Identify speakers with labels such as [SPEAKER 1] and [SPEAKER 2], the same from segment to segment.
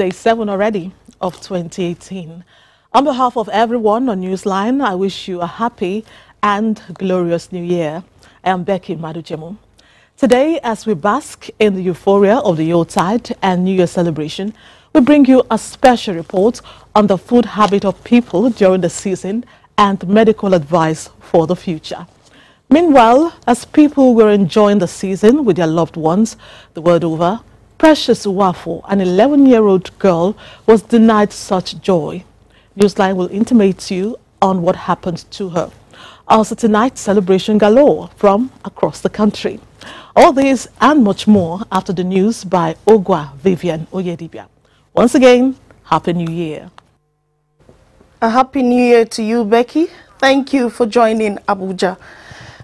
[SPEAKER 1] day 7 already of 2018. On behalf of everyone on Newsline, I wish you a happy and glorious New Year. I am Becky Madujemu. Today, as we bask in the euphoria of the Yuletide and New Year celebration, we bring you a special report on the food habit of people during the season and medical advice for the future. Meanwhile, as people were enjoying the season with their loved ones the world over, Precious Uwafo, an 11-year-old girl, was denied such joy. Newsline will intimate to you on what happened to her. Also tonight, celebration galore from across the country. All this and much more after the news by Ogwa Vivian Oyedibia. Once again, Happy New Year.
[SPEAKER 2] A Happy New Year to you, Becky. Thank you for joining Abuja.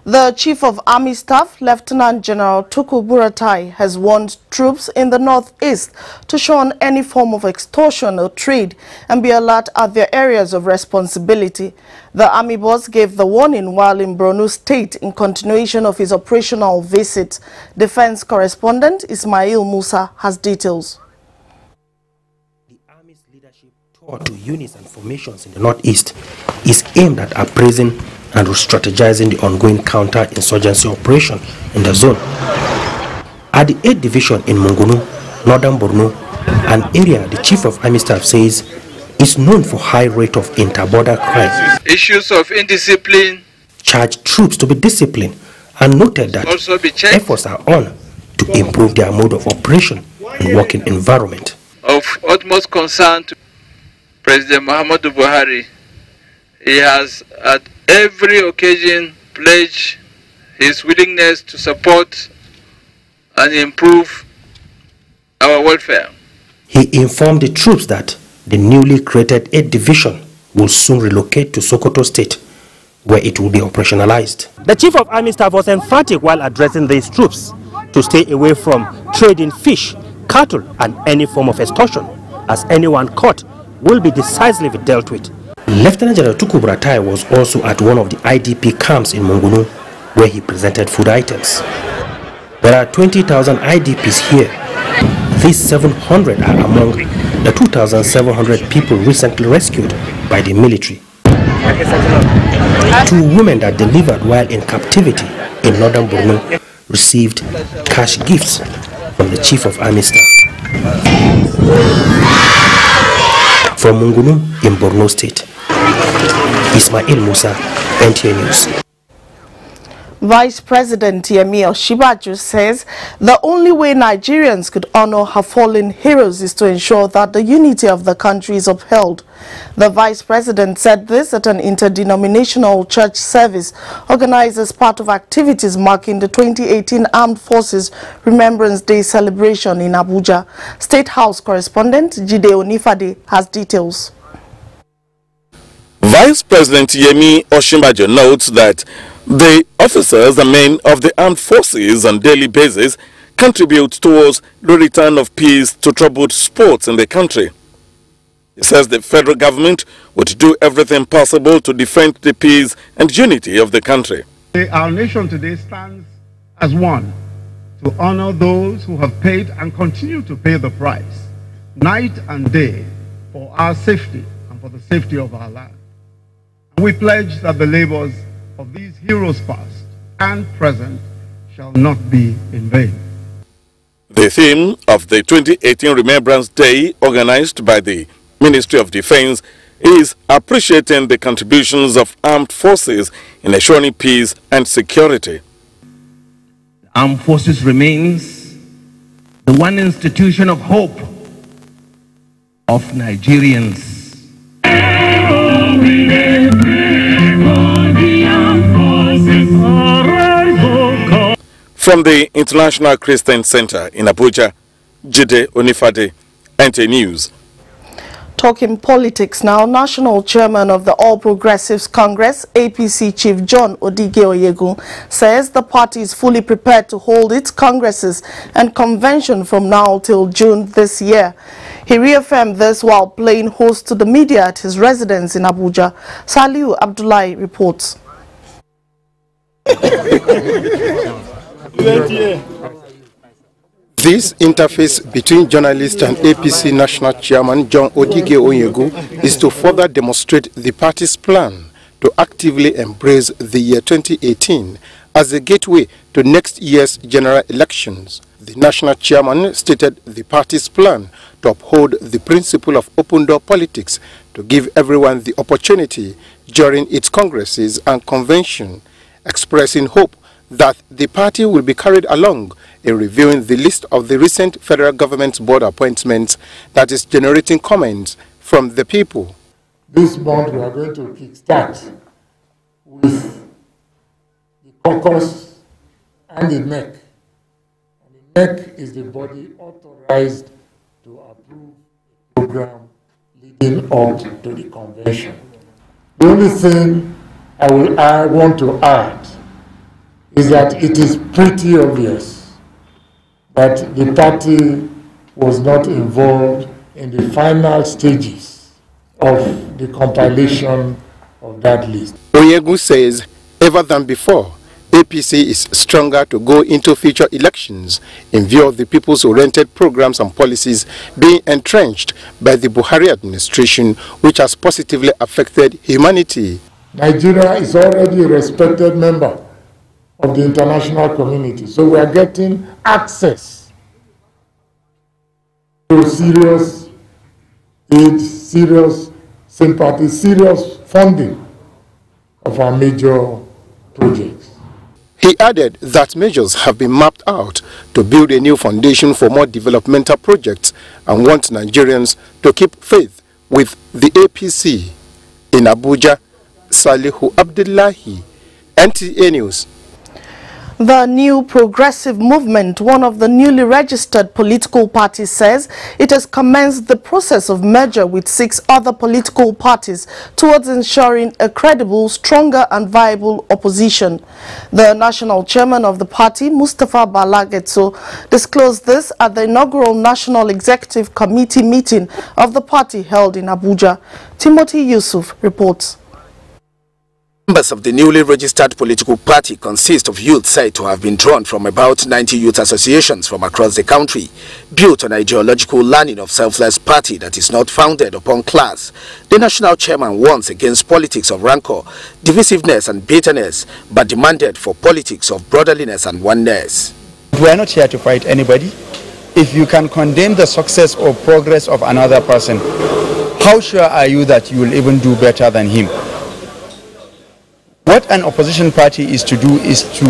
[SPEAKER 2] The Chief of Army Staff, Lieutenant General Tukur Buratai, has warned troops in the northeast to shun any form of extortion or trade and be alert at their areas of responsibility. The Army boss gave the warning while in Borno State in continuation of his operational visit. Defense correspondent Ismail Musa has details.
[SPEAKER 3] The Army's leadership tour to units and formations in the northeast is aimed at appraising and strategizing the ongoing counter-insurgency operation in the zone. At the 8th Division in Mungunu, Northern Borno, an area the Chief of Army Staff says is known for high rate of inter-border crime.
[SPEAKER 4] Issues of indiscipline
[SPEAKER 3] Charged troops to be disciplined and noted that
[SPEAKER 4] also be checked.
[SPEAKER 3] Efforts are on to improve their mode of operation and working environment.
[SPEAKER 4] Of utmost concern to President Muhammadu Buhari, he has at every occasion pledged his willingness to support and improve our welfare.
[SPEAKER 3] He informed the troops that the newly created 8th Division will soon relocate to Sokoto State, where it will be operationalized. The Chief of Army Staff was emphatic while addressing these troops to stay away from trading fish, cattle, and any form of extortion, as anyone caught will be decisively dealt with. Lieutenant General Tukur Buratai was also at one of the IDP camps in Mungunu, where he presented food items. There are 20,000 IDPs here. These 700 are among the 2,700 people recently rescued by the military. 2 women that delivered while in captivity in Northern Borno received cash gifts from the Chief of Army Staff. From Mungunu in Borno State, Ismail Musa, NTA News.
[SPEAKER 2] Vice President Yemi Osinbajo says the only way Nigerians could honor her fallen heroes is to ensure that the unity of the country is upheld. The Vice President said this at an interdenominational church service organized as part of activities marking the 2018 Armed Forces Remembrance Day celebration in Abuja. State House correspondent Jide Onifade has details.
[SPEAKER 5] Vice President Yemi Osinbajo notes that the officers and men of the armed forces on daily basis contribute towards the return of peace to troubled spots in the country. He says the federal government would do everything possible to defend the peace and unity of the country.
[SPEAKER 6] Our nation today stands as one to honor those who have paid and continue to pay the price, night and day, for our safety and for the safety of our land. And we pledge that the labors of these heroes past and present shall not be in vain.
[SPEAKER 5] The theme of the 2018 Remembrance Day, organized by the Ministry of Defense, is appreciating the contributions of armed forces in assuring peace and security.
[SPEAKER 7] Armed forces remains the one institution of hope of Nigerians.
[SPEAKER 5] From the International Christian Center in Abuja, Jide Onifade, NTA News.
[SPEAKER 2] Talking politics now, National Chairman of the All Progressives Congress, APC Chief John Odige Oyegun, says the party is fully prepared to hold its congresses and convention from now till June this year. He reaffirmed this while playing host to the media at his residence in Abuja. Saliu Abdullahi reports.
[SPEAKER 8] This interface between journalists and APC National Chairman John Odige Onyegu is to further demonstrate the party's plan to actively embrace the year 2018 as a gateway to next year's general elections. The national chairman stated the party's plan to uphold the principle of open-door politics to give everyone the opportunity during its congresses and convention, expressing hope that the party will be carried along in reviewing the list of the recent federal government's board appointments that is generating comments from the people.
[SPEAKER 9] This month we are going to kickstart with the caucus and the NEC. And the NEC is the body authorized to approve the program leading up to the convention. The only thing I want to add is that it is pretty obvious that the party was not involved in the final stages of the compilation of that list.
[SPEAKER 8] Onyegu says, ever than before, APC is stronger to go into future elections in view of the people's oriented programs and policies being entrenched by the Buhari administration, which has positively affected humanity.
[SPEAKER 9] Nigeria is already a respected member of the international community, so we are getting access to serious aid, serious sympathy, serious funding of our major projects.
[SPEAKER 8] He added that measures have been mapped out to build a new foundation for more developmental projects and want Nigerians to keep faith with the APC. In Abuja, Salihu Abdullahi, NTA News.
[SPEAKER 2] The New Progressive Movement, one of the newly registered political parties, says it has commenced the process of merger with 6 other political parties towards ensuring a credible, stronger and viable opposition. The national chairman of the party, Mustafa Balagetso, disclosed this at the inaugural National Executive Committee meeting of the party held in Abuja. Timothy Yusuf reports.
[SPEAKER 10] Members of the newly registered political party consist of youth said to have been drawn from about 90 youth associations from across the country, built on ideological learning of selfless party that is not founded upon class. The national chairman warns against politics of rancor, divisiveness and bitterness, but demanded for politics of brotherliness and oneness.
[SPEAKER 11] We are not here to fight anybody. If you can condemn the success or progress of another person, how sure are you that you will even do better than him? What an opposition party is to do is to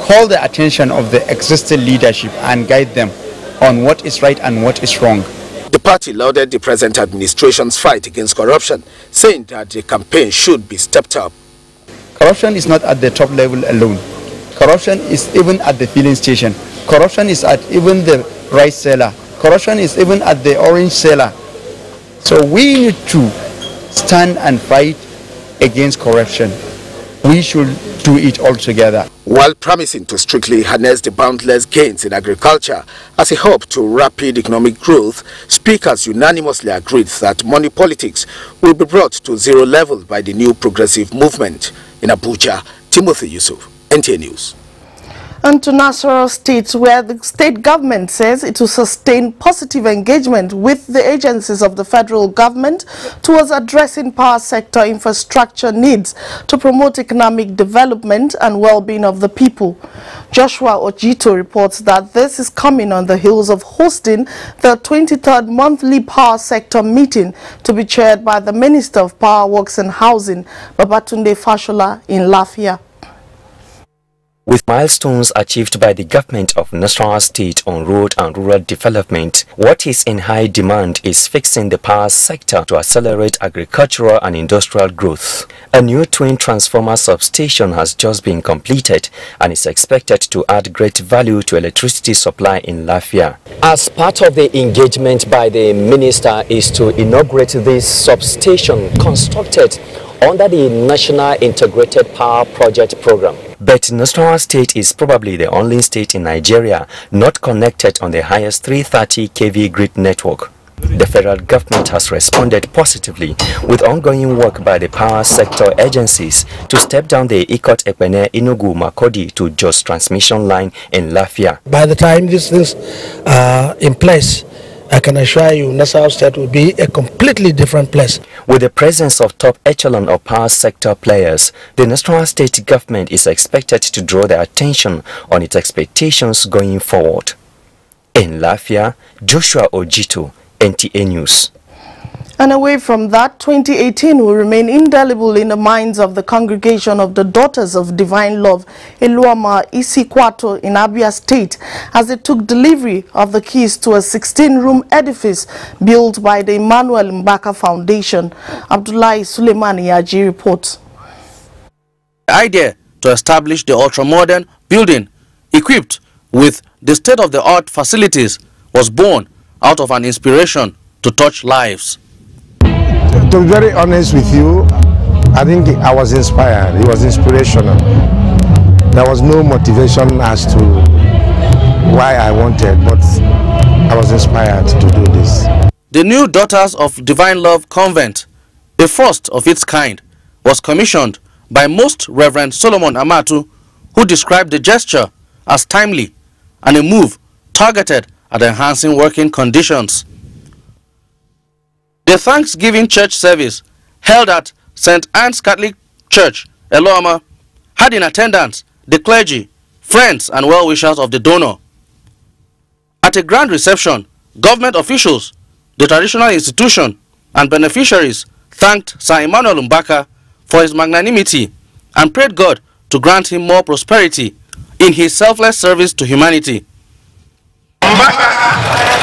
[SPEAKER 11] call the attention of the existing leadership and guide them on what is right and what is wrong.
[SPEAKER 10] The party lauded the present administration's fight against corruption, saying that the campaign should be stepped up.
[SPEAKER 11] Corruption is not at the top level alone. Corruption is even at the filling station. Corruption is at even the rice seller. Corruption is even at the orange seller. So we need to stand and fight against corruption. We should do it all together.
[SPEAKER 10] While promising to strictly harness the boundless gains in agriculture as a hub to rapid economic growth, speakers unanimously agreed that money politics will be brought to zero level by the new progressive movement. In Abuja, Timothy Yusuf, NTA News.
[SPEAKER 2] And to Nasarawa State, where the state government says it will sustain positive engagement with the agencies of the federal government towards addressing power sector infrastructure needs to promote economic development and well-being of the people. Joshua Ojito reports that this is coming on the heels of hosting the 23rd monthly power sector meeting to be chaired by the Minister of Power Works and Housing, Babatunde Fashola, in Lafia.
[SPEAKER 12] With milestones achieved by the government of Nasarawa State on road and rural development, what is in high demand is fixing the power sector to accelerate agricultural and industrial growth. A new twin transformer substation has just been completed and is expected to add great value to electricity supply in Lafia. As part of the engagement by the minister is to inaugurate this substation constructed under the National Integrated Power Project Program. But Nasarawa State is probably the only state in Nigeria not connected on the highest 330 kV grid network. The federal government has responded positively with ongoing work by the power sector agencies to step down the Ikot-Ekpene-Enugu-Makurdi to Jos transmission line in Lafia.
[SPEAKER 13] By the time these things are in place, I can assure you Nasarawa State will be a completely different place.
[SPEAKER 12] With the presence of top echelon of power sector players, the Nasarawa State government is expected to draw their attention on its expectations going forward. In Lafia, Joshua Ojito, NTA News.
[SPEAKER 2] And away from that, 2018 will remain indelible in the minds of the congregation of the Daughters of Divine Love, Eluama Isikwato in Abia State, as they took delivery of the keys to a 16-room edifice built by the Emmanuel Mbaka Foundation. Abdullahi Suleiman Yaji reports.
[SPEAKER 14] The idea to establish the ultra-modern building equipped with the state-of-the-art facilities was born out of an inspiration to touch lives.
[SPEAKER 15] To be very honest with you, I think I was inspired. It was inspirational. There was no motivation as to why I wanted, but I was inspired to do this.
[SPEAKER 14] The new Daughters of Divine Love convent, a first of its kind, was commissioned by Most Reverend Solomon Amatu, who described the gesture as timely and a move targeted at enhancing working conditions. The Thanksgiving church service held at St. Anne's Catholic Church, Eluama, had in attendance the clergy, friends and well-wishers of the donor. At a grand reception, government officials, the traditional institution and beneficiaries thanked Sir Emmanuel Mbaka for his magnanimity and prayed God to grant him more prosperity in his selfless service to humanity.
[SPEAKER 16] Mbaka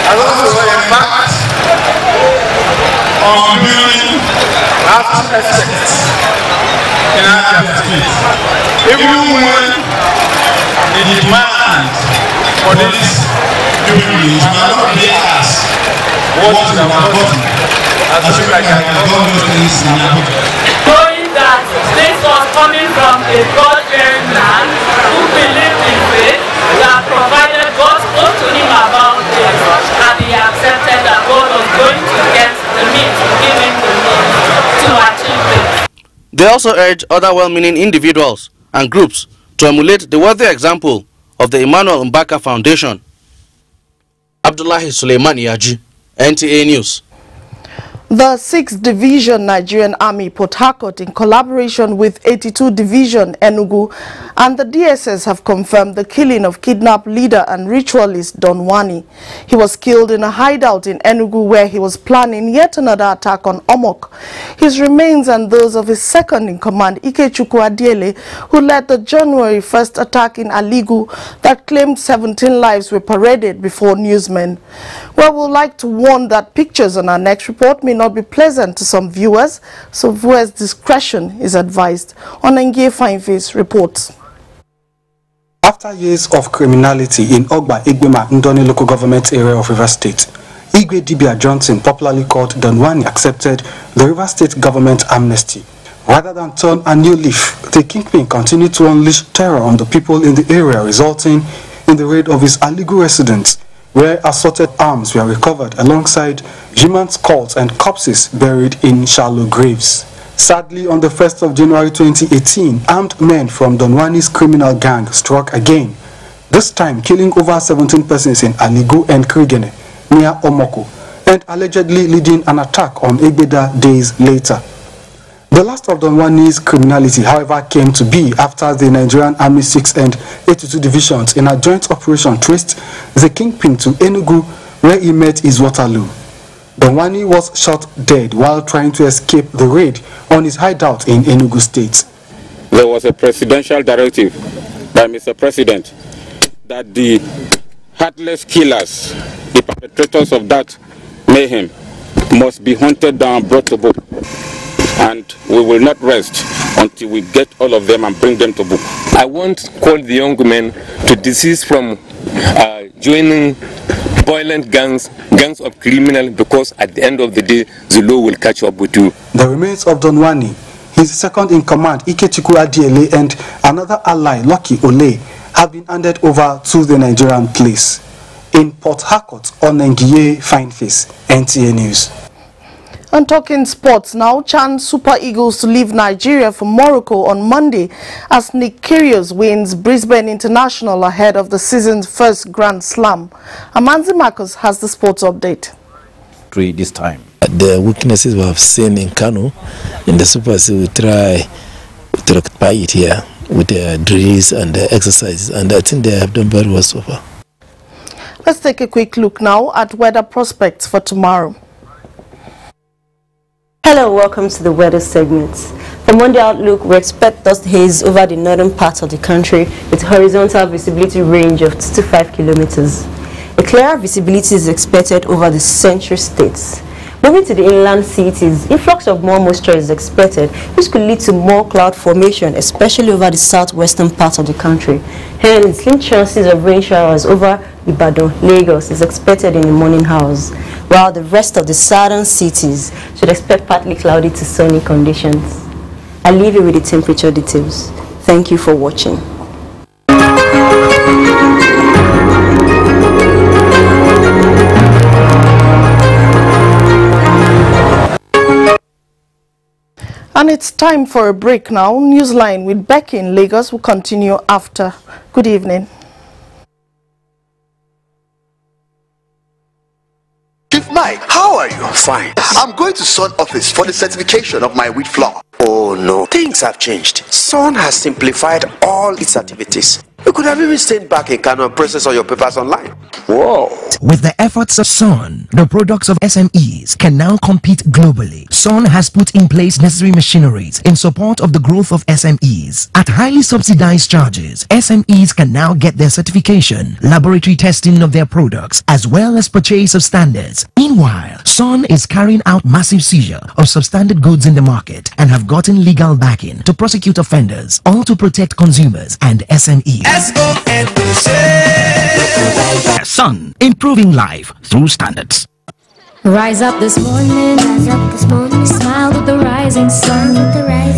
[SPEAKER 16] has also embarked on building last aspects in Abia State. Even when the demand for this building cannot be asked what is our body, as if like I don't know things in Abuja.
[SPEAKER 17] Knowing that this was coming from a God-fearing man who believed in faith, that provided God spoke to him about this, and he accepted that God was going to get the means to give him the means to achieve this.
[SPEAKER 14] They also urge other well-meaning individuals and groups to emulate the worthy example of the Emmanuel Mbaka Foundation. Abdullahi Suleiman Yaji, NTA News.
[SPEAKER 2] The 6th Division Nigerian Army Port Harcourt, in collaboration with 82 Division Enugu and the DSS, have confirmed the killing of kidnapped leader and ritualist Don Wani. He was killed in a hideout in Enugu where he was planning yet another attack on Omok. His remains and those of his second-in-command, Ikechukwu Adiele, who led the January 1st attack in Aligu that claimed 17 lives, were paraded before newsmen. Well, we'd like to warn that pictures on our next report may not be pleasant to some viewers, so viewers' discretion is advised. Onenge Fineface reports.
[SPEAKER 18] After years of criminality in Ogba Igbema Ndoni local government area of Rivers State, Igwe Dibia Johnson, popularly called Don Wani, accepted the Rivers State government amnesty. Rather than turn a new leaf, the kingpin continued to unleash terror on the people in the area, resulting in the raid of his Aligu residence, where assorted arms were recovered alongside human skulls and corpses buried in shallow graves. Sadly, on the 1st of January 2018, armed men from Don Wani's criminal gang struck again, this time killing over 17 persons in Aligu and Krigene, near Omoko, and allegedly leading an attack on Egbeda days later. The last of Don Wani's criminality, however, came to be after the Nigerian Army 6 and 82 divisions in a joint operation traced the kingpin to Enugu, where he met his Waterloo. Don Wani was shot dead while trying to escape the raid on his hideout in Enugu State.
[SPEAKER 19] There was a presidential directive by Mr. President that the heartless killers, the perpetrators of that mayhem, must be hunted down, brought to book. And we will not rest until we get all of them and bring them to book.
[SPEAKER 20] I won't call the young men to desist from joining violent gangs of criminals, because at the end of the day, the law will catch up with you.
[SPEAKER 18] The remains of Don Wani, his second-in-command, Ikechukwu Adiele, and another ally, Lucky Ole, have been handed over to the Nigerian police. In Port Harcourt, Onengiye Fine Face, NTA News.
[SPEAKER 2] And talking sports now, Chan Super Eagles to leave Nigeria for Morocco on Monday as Nick Kyrgios wins Brisbane International ahead of the season's first Grand Slam. Amanzi Marcus has the sports update.
[SPEAKER 21] This time, the weaknesses we have seen in Kano in the Super Series, we try to rectify it here with the drills and the exercises, and I think they have done very well so far.
[SPEAKER 2] Let's take a quick look now at weather prospects for tomorrow.
[SPEAKER 22] Hello, welcome to the weather segment. For Monday outlook, we expect dust haze over the northern part of the country with horizontal visibility range of 2 to 5 kilometers. A clearer visibility is expected over the central states. Moving to the inland cities, influx of more moisture is expected, which could lead to more cloud formation, especially over the southwestern part of the country. Hence, slim chances of rain showers over Badoo, Lagos is expected in the morning hours, while the rest of the southern cities should expect partly cloudy to sunny conditions. I'll leave you with the temperature details. Thank you for watching.
[SPEAKER 2] And it's time for a break now. Newsline with Becky in Lagos will continue after. Good evening.
[SPEAKER 23] Chief Mike, how are you? Fine. I'm going to Sun office for the certification of my wheat flour.
[SPEAKER 24] Oh no, things have changed. Sun has simplified all its activities. You could have even stayed back in Kano and process all your papers online. Whoa.
[SPEAKER 25] With the efforts of Sun, the products of SMEs can now compete globally. Sun has put in place necessary machineries in support of the growth of SMEs. At highly subsidized charges, SMEs can now get their certification, laboratory testing of their products, as well as purchase of standards. Meanwhile, Sun is carrying out massive seizure of substandard goods in the market and have gotten legal backing to prosecute offenders, all to protect consumers and SMEs. Sun, improving life through standards.
[SPEAKER 26] Rise up this morning, smile with the rising sun.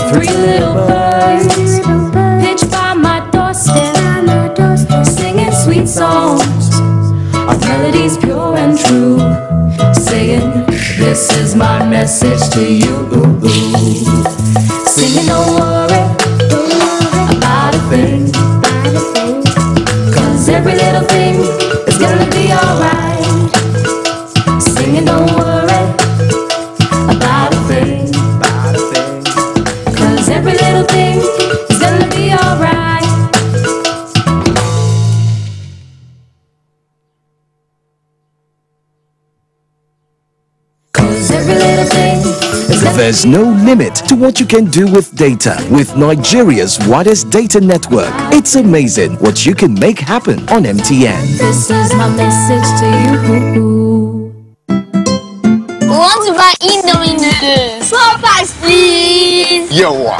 [SPEAKER 26] 3 little birds pitch by my doorstep, singing sweet songs, our melodies pure and true, saying, this is my message to you. Singing, don't worry about a thing, 'cause every little thing is gonna be alright. Singing, don't worry about a thing, 'cause every little thing is gonna be alright.
[SPEAKER 25] There's no limit to what you can do with data. With Nigeria's widest data network, it's amazing what you can make happen on MTN.
[SPEAKER 26] This is my message to you.
[SPEAKER 27] We want to buy Indomie noodles. 4 packs, please.
[SPEAKER 23] Yo.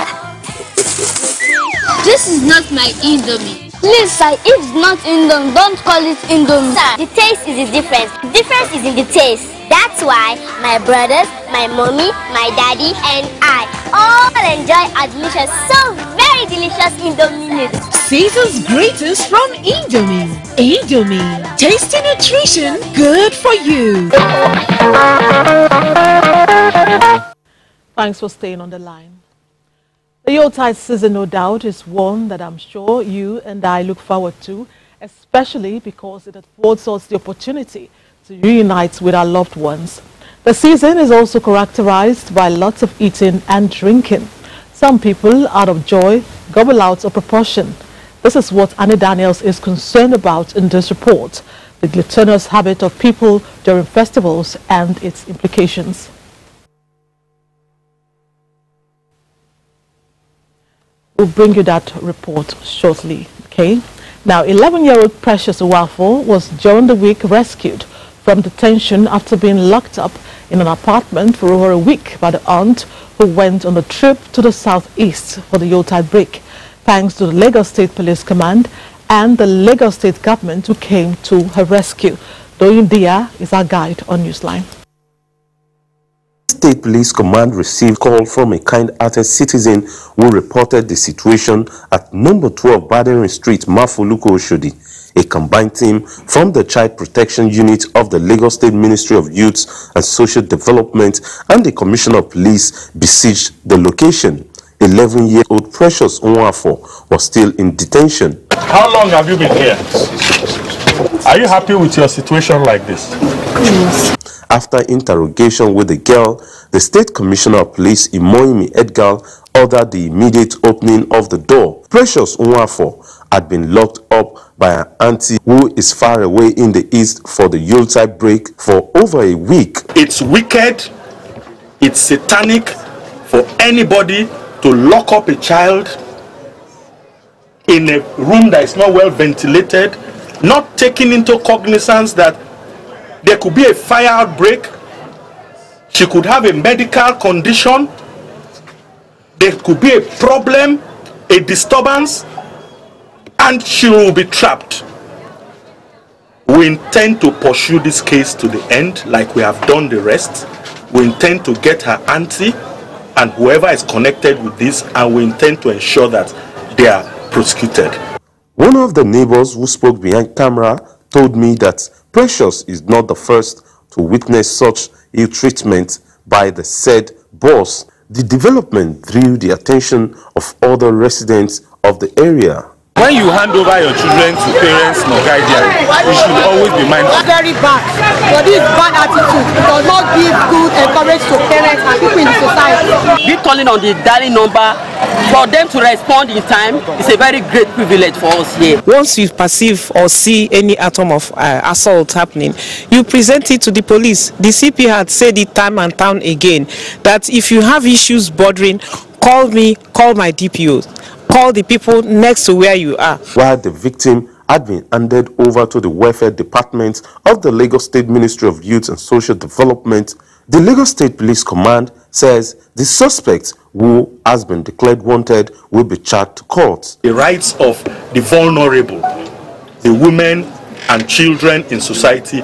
[SPEAKER 27] This is not my Indomie. Please, sir, if it's not Indomie, don't call it Indomie.
[SPEAKER 28] Sir, the taste is the difference. The difference is in the taste. That's why my brothers, my mommy, my daddy, and I all enjoy our delicious, so very delicious Indomie noodles.
[SPEAKER 29] Caesar's greatest from Indomie. Indomie. Tasty nutrition, good for you.
[SPEAKER 1] Thanks for staying on the line. The Yuletide season, no doubt, is one that I'm sure you and I look forward to, especially because it affords us the opportunity to reunite with our loved ones. The season is also characterized by lots of eating and drinking. Some people, out of joy, gobble out of proportion. This is what Annie Daniels is concerned about in this report, the gluttonous habit of people during festivals and its implications. We'll bring you that report shortly, okay? Now, 11-year-old Precious Uwafo was during the week rescued from detention after being locked up in an apartment for over a week by the aunt who went on a trip to the southeast for the Yuletide break, thanks to the Lagos State Police Command and the Lagos State government who came to her rescue. Doyin Dia is our guide on Newsline.
[SPEAKER 30] State Police Command received call from a kind-hearted citizen who reported the situation at number 12 Badoo Street, Mafoluko, Oshodi. A combined team from the Child Protection Unit of the Lagos State Ministry of Youth and Social Development and the Commissioner of Police besieged the location. 11-year-old Precious Onwafo was still in detention.
[SPEAKER 16] How long have you been here? Are you happy with your situation like this?
[SPEAKER 30] Yes. After interrogation with the girl, the State Commissioner of Police, Imoimi Edgar, ordered the immediate opening of the door. Precious Onwafo had been locked up by her auntie who is far away in the east for the Yuletide break for over a week.
[SPEAKER 16] It's wicked, it's satanic for anybody to lock up a child in a room that is not well ventilated, not taking into cognizance that there could be a fire outbreak, she could have a medical condition, there could be a problem, a disturbance, and she will be trapped. We intend to pursue this case to the end like we have done the rest. We intend to get her auntie and whoever is connected with this, and we intend to ensure that they are prosecuted.
[SPEAKER 30] One of the neighbors who spoke behind camera told me that Precious is not the first to witness such ill treatment by the said boss. The development drew the attention of other residents of the area.
[SPEAKER 16] When you hand over your children to parents or guardians, you should always be mindful.
[SPEAKER 3] Very bad. So this bad attitude does not give good encouragement to parents and people in the society.
[SPEAKER 4] Be calling on the dialing number for them to respond in time is a very great privilege for us here.
[SPEAKER 5] Once you perceive or see any atom of assault happening, you present it to the police. The CP had said it time and time again that if you have issues bordering, call me, call my DPO. Call the people next to where you are.
[SPEAKER 30] While the victim had been handed over to the Welfare Department of the Lagos State Ministry of Youth and Social Development, the Lagos State Police Command says the suspect, who has been declared wanted, will be charged to court.
[SPEAKER 16] The rights of the vulnerable, the women and children in society,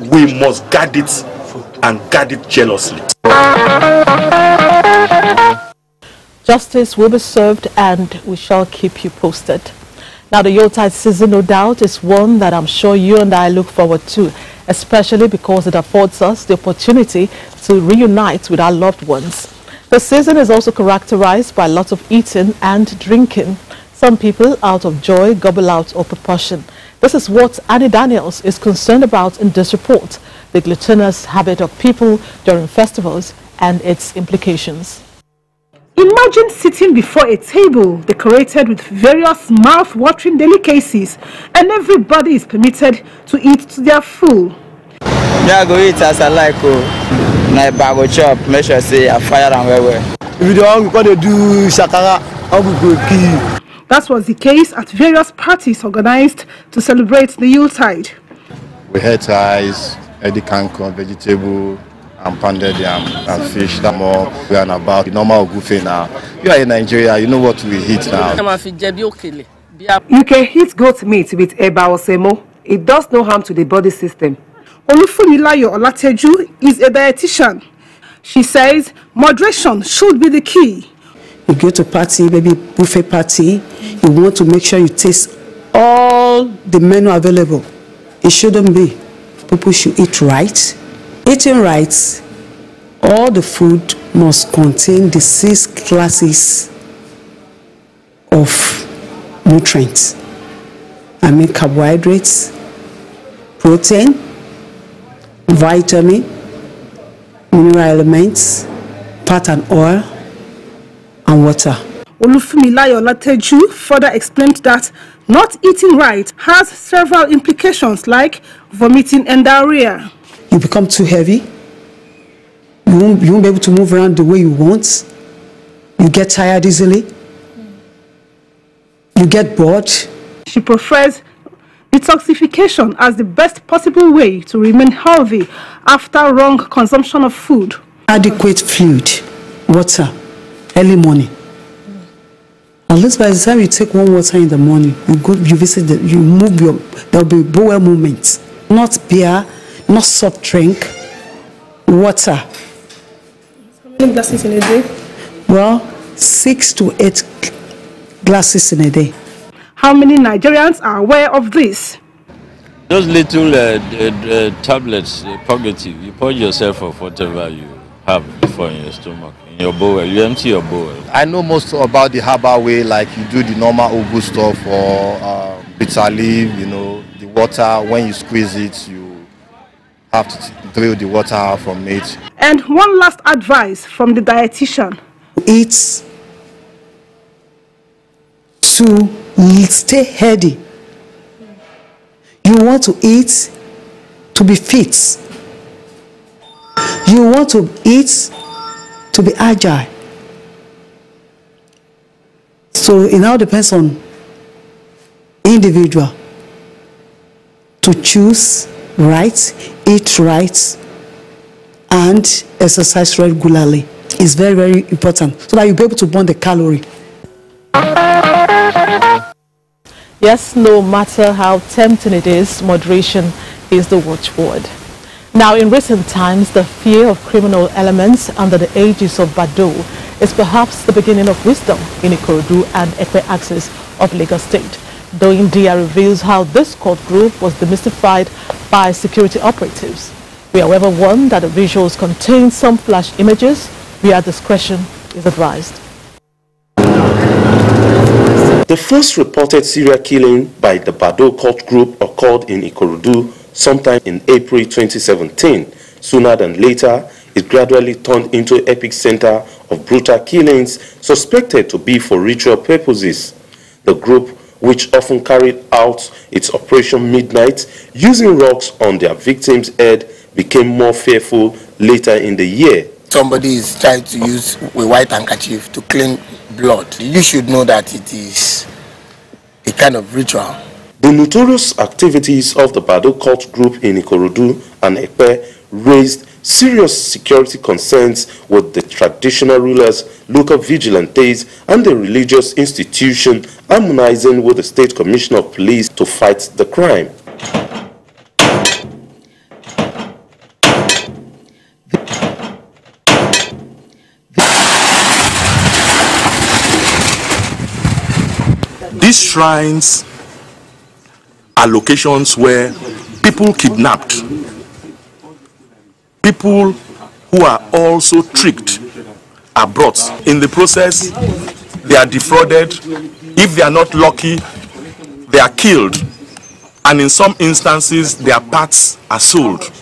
[SPEAKER 16] we must guard it and guard it jealously.
[SPEAKER 1] Justice will be served and we shall keep you posted. Now, the Yuletide season, no doubt, is one that I'm sure you and I look forward to, especially because it affords us the opportunity to reunite with our loved ones. The season is also characterized by lots of eating and drinking. Some people, out of joy, gobble out of proportion. This is what Annie Daniels is concerned about in this report, the gluttonous habit of people during festivals and its implications.
[SPEAKER 29] Imagine sitting before a table decorated with various mouth-watering delicacies, and everybody is permitted to eat to their full.
[SPEAKER 6] I go eat as I like. My bag of chop, make sure say I fire and well.
[SPEAKER 5] If you don't, we're going to do shakara,
[SPEAKER 29] That was the case at various parties organized to celebrate the Yuletide.
[SPEAKER 7] We had rice, eddy cancan, vegetable, and pounded yam and fish. That more we are about the normal buffet now. You are in Nigeria, you know what we eat now.
[SPEAKER 29] You can eat goat meat with eba or semo. It does no harm to the body system. Olufunilayo Olateju is a dietitian. She says moderation should be the key.
[SPEAKER 8] You go to party, maybe buffet party, you want to make sure you taste all the menu available. It shouldn't be. People should eat right. Eating right, all the food must contain the 6 classes of nutrients. I mean carbohydrates, protein, vitamin, mineral elements, fat and oil, and water.
[SPEAKER 29] Olufumilayo Olateju further explained that not eating right has several implications like vomiting and diarrhea.
[SPEAKER 8] You become too heavy. You won't be able to move around the way you want. You get tired easily. You get bored.
[SPEAKER 29] She prefers detoxification as the best possible way to remain healthy after wrong consumption of food.
[SPEAKER 8] Adequate fluid, water, early morning. At least by the time you take one water in the morning, you visit, you move there'll be bowel movements. Not beer, not soft drink, water.
[SPEAKER 29] How many glasses in a day?
[SPEAKER 8] Well, 6 to 8 glasses in a day.
[SPEAKER 29] How many Nigerians are aware of this?
[SPEAKER 9] Those little tablets, purgative, you pour yourself of whatever you have before in your stomach, in your bowel. You empty your bowel.
[SPEAKER 7] I know most about the herbal way, like you do the normal Ogu stuff or bitter leaf, you know, the water, when you squeeze it, you have to drill the water out from it.
[SPEAKER 29] And one last advice from the dietitian.
[SPEAKER 8] Eat to stay healthy. You want to eat to be fit. You want to eat to be agile. So it now depends on individual to choose right, eat right, and exercise regularly. It's very, very important so that you'll be able to burn the calorie.
[SPEAKER 1] Yes, no matter how tempting it is, moderation is the watchword. Now, in recent times, the fear of criminal elements under the aegis of Badoo is perhaps the beginning of wisdom in Ikorodu and Ekpe axis of Lagos State. Doing Dia reveals how this cult group was demystified by security operatives. We are however warned that the visuals contain some flash images where discretion is advised.
[SPEAKER 30] The first reported serial killing by the Badoo cult group occurred in Ikorodu sometime in April 2017. Sooner than later, it gradually turned into an epicenter of brutal killings suspected to be for ritual purposes. The group, which often carried out its Operation Midnight using rocks on their victims' head, became more fearful later in the year.
[SPEAKER 10] Somebody is trying to use a white handkerchief to clean blood. You should know that it is a kind of ritual.
[SPEAKER 30] The notorious activities of the Badoo cult group in Ikorodu and Ekpe raised serious security concerns with the traditional rulers, local vigilantes, and the religious institution harmonizing with the State Commissioner of Police to fight the crime.
[SPEAKER 16] These shrines are locations where people kidnapped, people who are also tricked are brought. In the process, they are defrauded. If they are not lucky, they are killed. And in some instances, their parts are sold.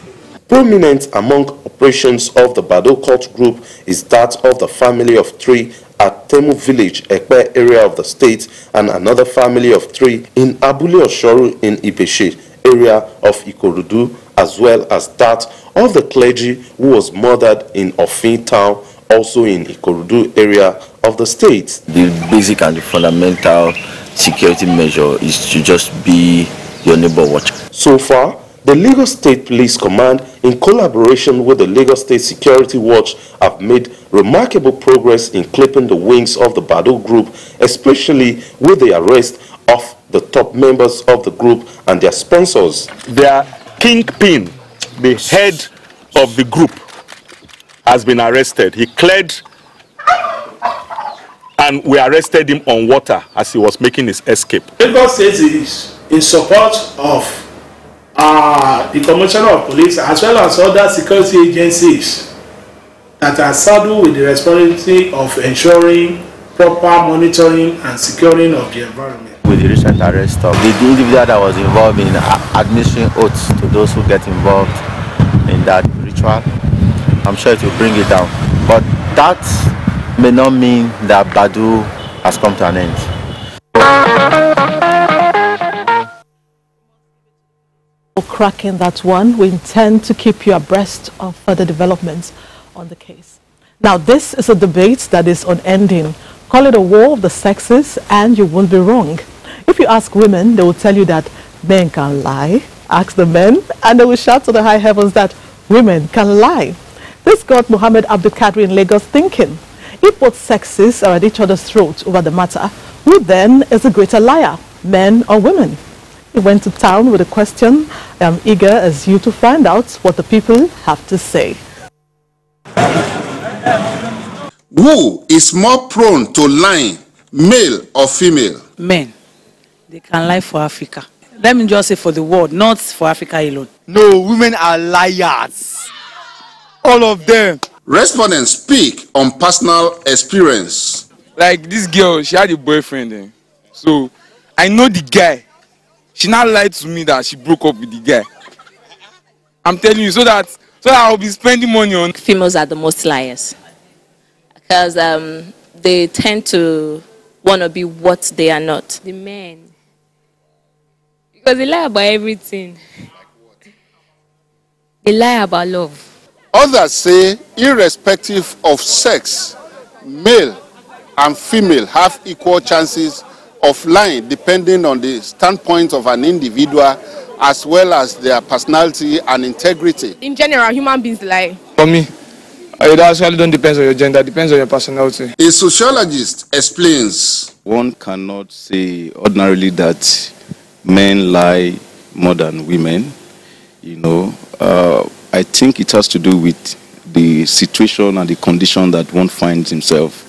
[SPEAKER 30] Prominent among operations of the Badoo cult group is that of the family of three at Temu village, Ekpe area of the state, and another family of three in Abule Oshoru in Ibeshe area of Ikorodu, as well as that of the clergy who was murdered in Ofin town, also in Ikorodu area of the state.
[SPEAKER 9] The basic and the fundamental security measure is to just be your neighbor watcher.
[SPEAKER 30] So far, the Lagos State Police Command, in collaboration with the Lagos State Security Watch, have made remarkable progress in clipping the wings of the Badoo group, especially with the arrest of the top members of the group and their sponsors.
[SPEAKER 16] Their kingpin, the head of the group, has been arrested. He cleared and we arrested him on water as he was making his escape.
[SPEAKER 11] Lagos State is in support of the Commissioner of Police as well as other security agencies that are saddled with the responsibility of ensuring proper monitoring and securing of the environment.
[SPEAKER 9] With the recent arrest of the individual that was involved in administering oaths to those who get involved in that ritual, I'm sure it will bring it down. But that may not mean that Badoo has come to an end.
[SPEAKER 1] Cracking that one, we intend to keep you abreast of further developments on the case. Now, this is a debate that is unending. Call it a war of the sexes and you won't be wrong. If you ask women, they will tell you that men can lie. Ask the men and they will shout to the high heavens that women can lie. This got Muhammad Abdul Kadir in Lagos thinking. If both sexes are at each other's throats over the matter, who then is a greater liar, men or women? He went to town with a question. I am eager as you to find out what the people have to say.
[SPEAKER 12] Who is more prone to lying, male or female?
[SPEAKER 13] Men. They can lie for Africa.
[SPEAKER 2] Let me just say for the world, not for Africa alone.
[SPEAKER 13] No, women are liars. All of them.
[SPEAKER 12] Respondents speak on personal experience.
[SPEAKER 16] Like this girl, she had a boyfriend. So I know the guy. She now lied to me that she broke up with the guy. I'm telling you, so that I'll be spending money on.
[SPEAKER 14] Females are the most liars because they tend to want to be what they are not.
[SPEAKER 15] The men. Because they lie about everything. They lie about love.
[SPEAKER 12] Others say, irrespective of sex, male and female have equal chances of lying depending on the standpoint of an individual as well as their personality and integrity.
[SPEAKER 3] In general, human beings lie.
[SPEAKER 16] For me, it actually don't depend on your gender, it depends on your personality.
[SPEAKER 12] A sociologist explains.
[SPEAKER 17] One cannot say ordinarily that men lie more than women. You know, I think it has to do with the situation and the condition that one finds himself.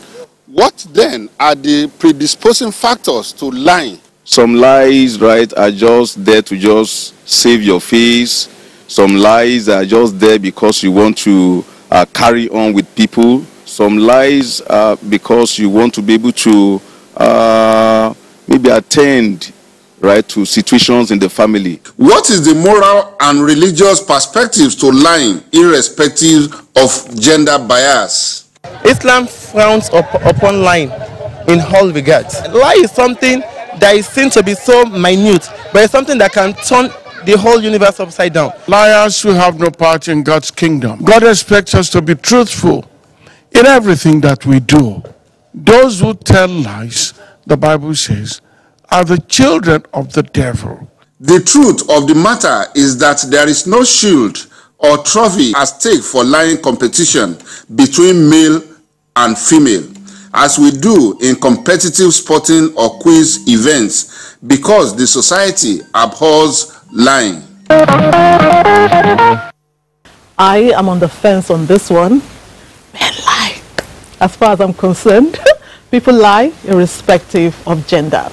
[SPEAKER 12] What then are the predisposing factors to lying?
[SPEAKER 17] Some lies, right, are just there to just save your face. Some lies are just there because you want to carry on with people. Some lies are because you want to be able to maybe attend, right, to situations in the family.
[SPEAKER 12] What is the moral and religious perspectives to lying, irrespective of gender bias?
[SPEAKER 13] Islam frowns upon lying in all regards. Lie is something that is seen to be so minute, but it's something that can turn the whole universe upside down.
[SPEAKER 18] Liars will have no part in God's kingdom. God expects us to be truthful in everything that we do. Those who tell lies, the Bible says, are the children of the devil.
[SPEAKER 12] The truth of the matter is that there is no shield or trophy at stake for lying competition between male and female, as we do in competitive sporting or quiz events, because the society abhors lying.
[SPEAKER 1] I am on the fence on this one. Men lie. As far as I'm concerned, people lie irrespective of gender.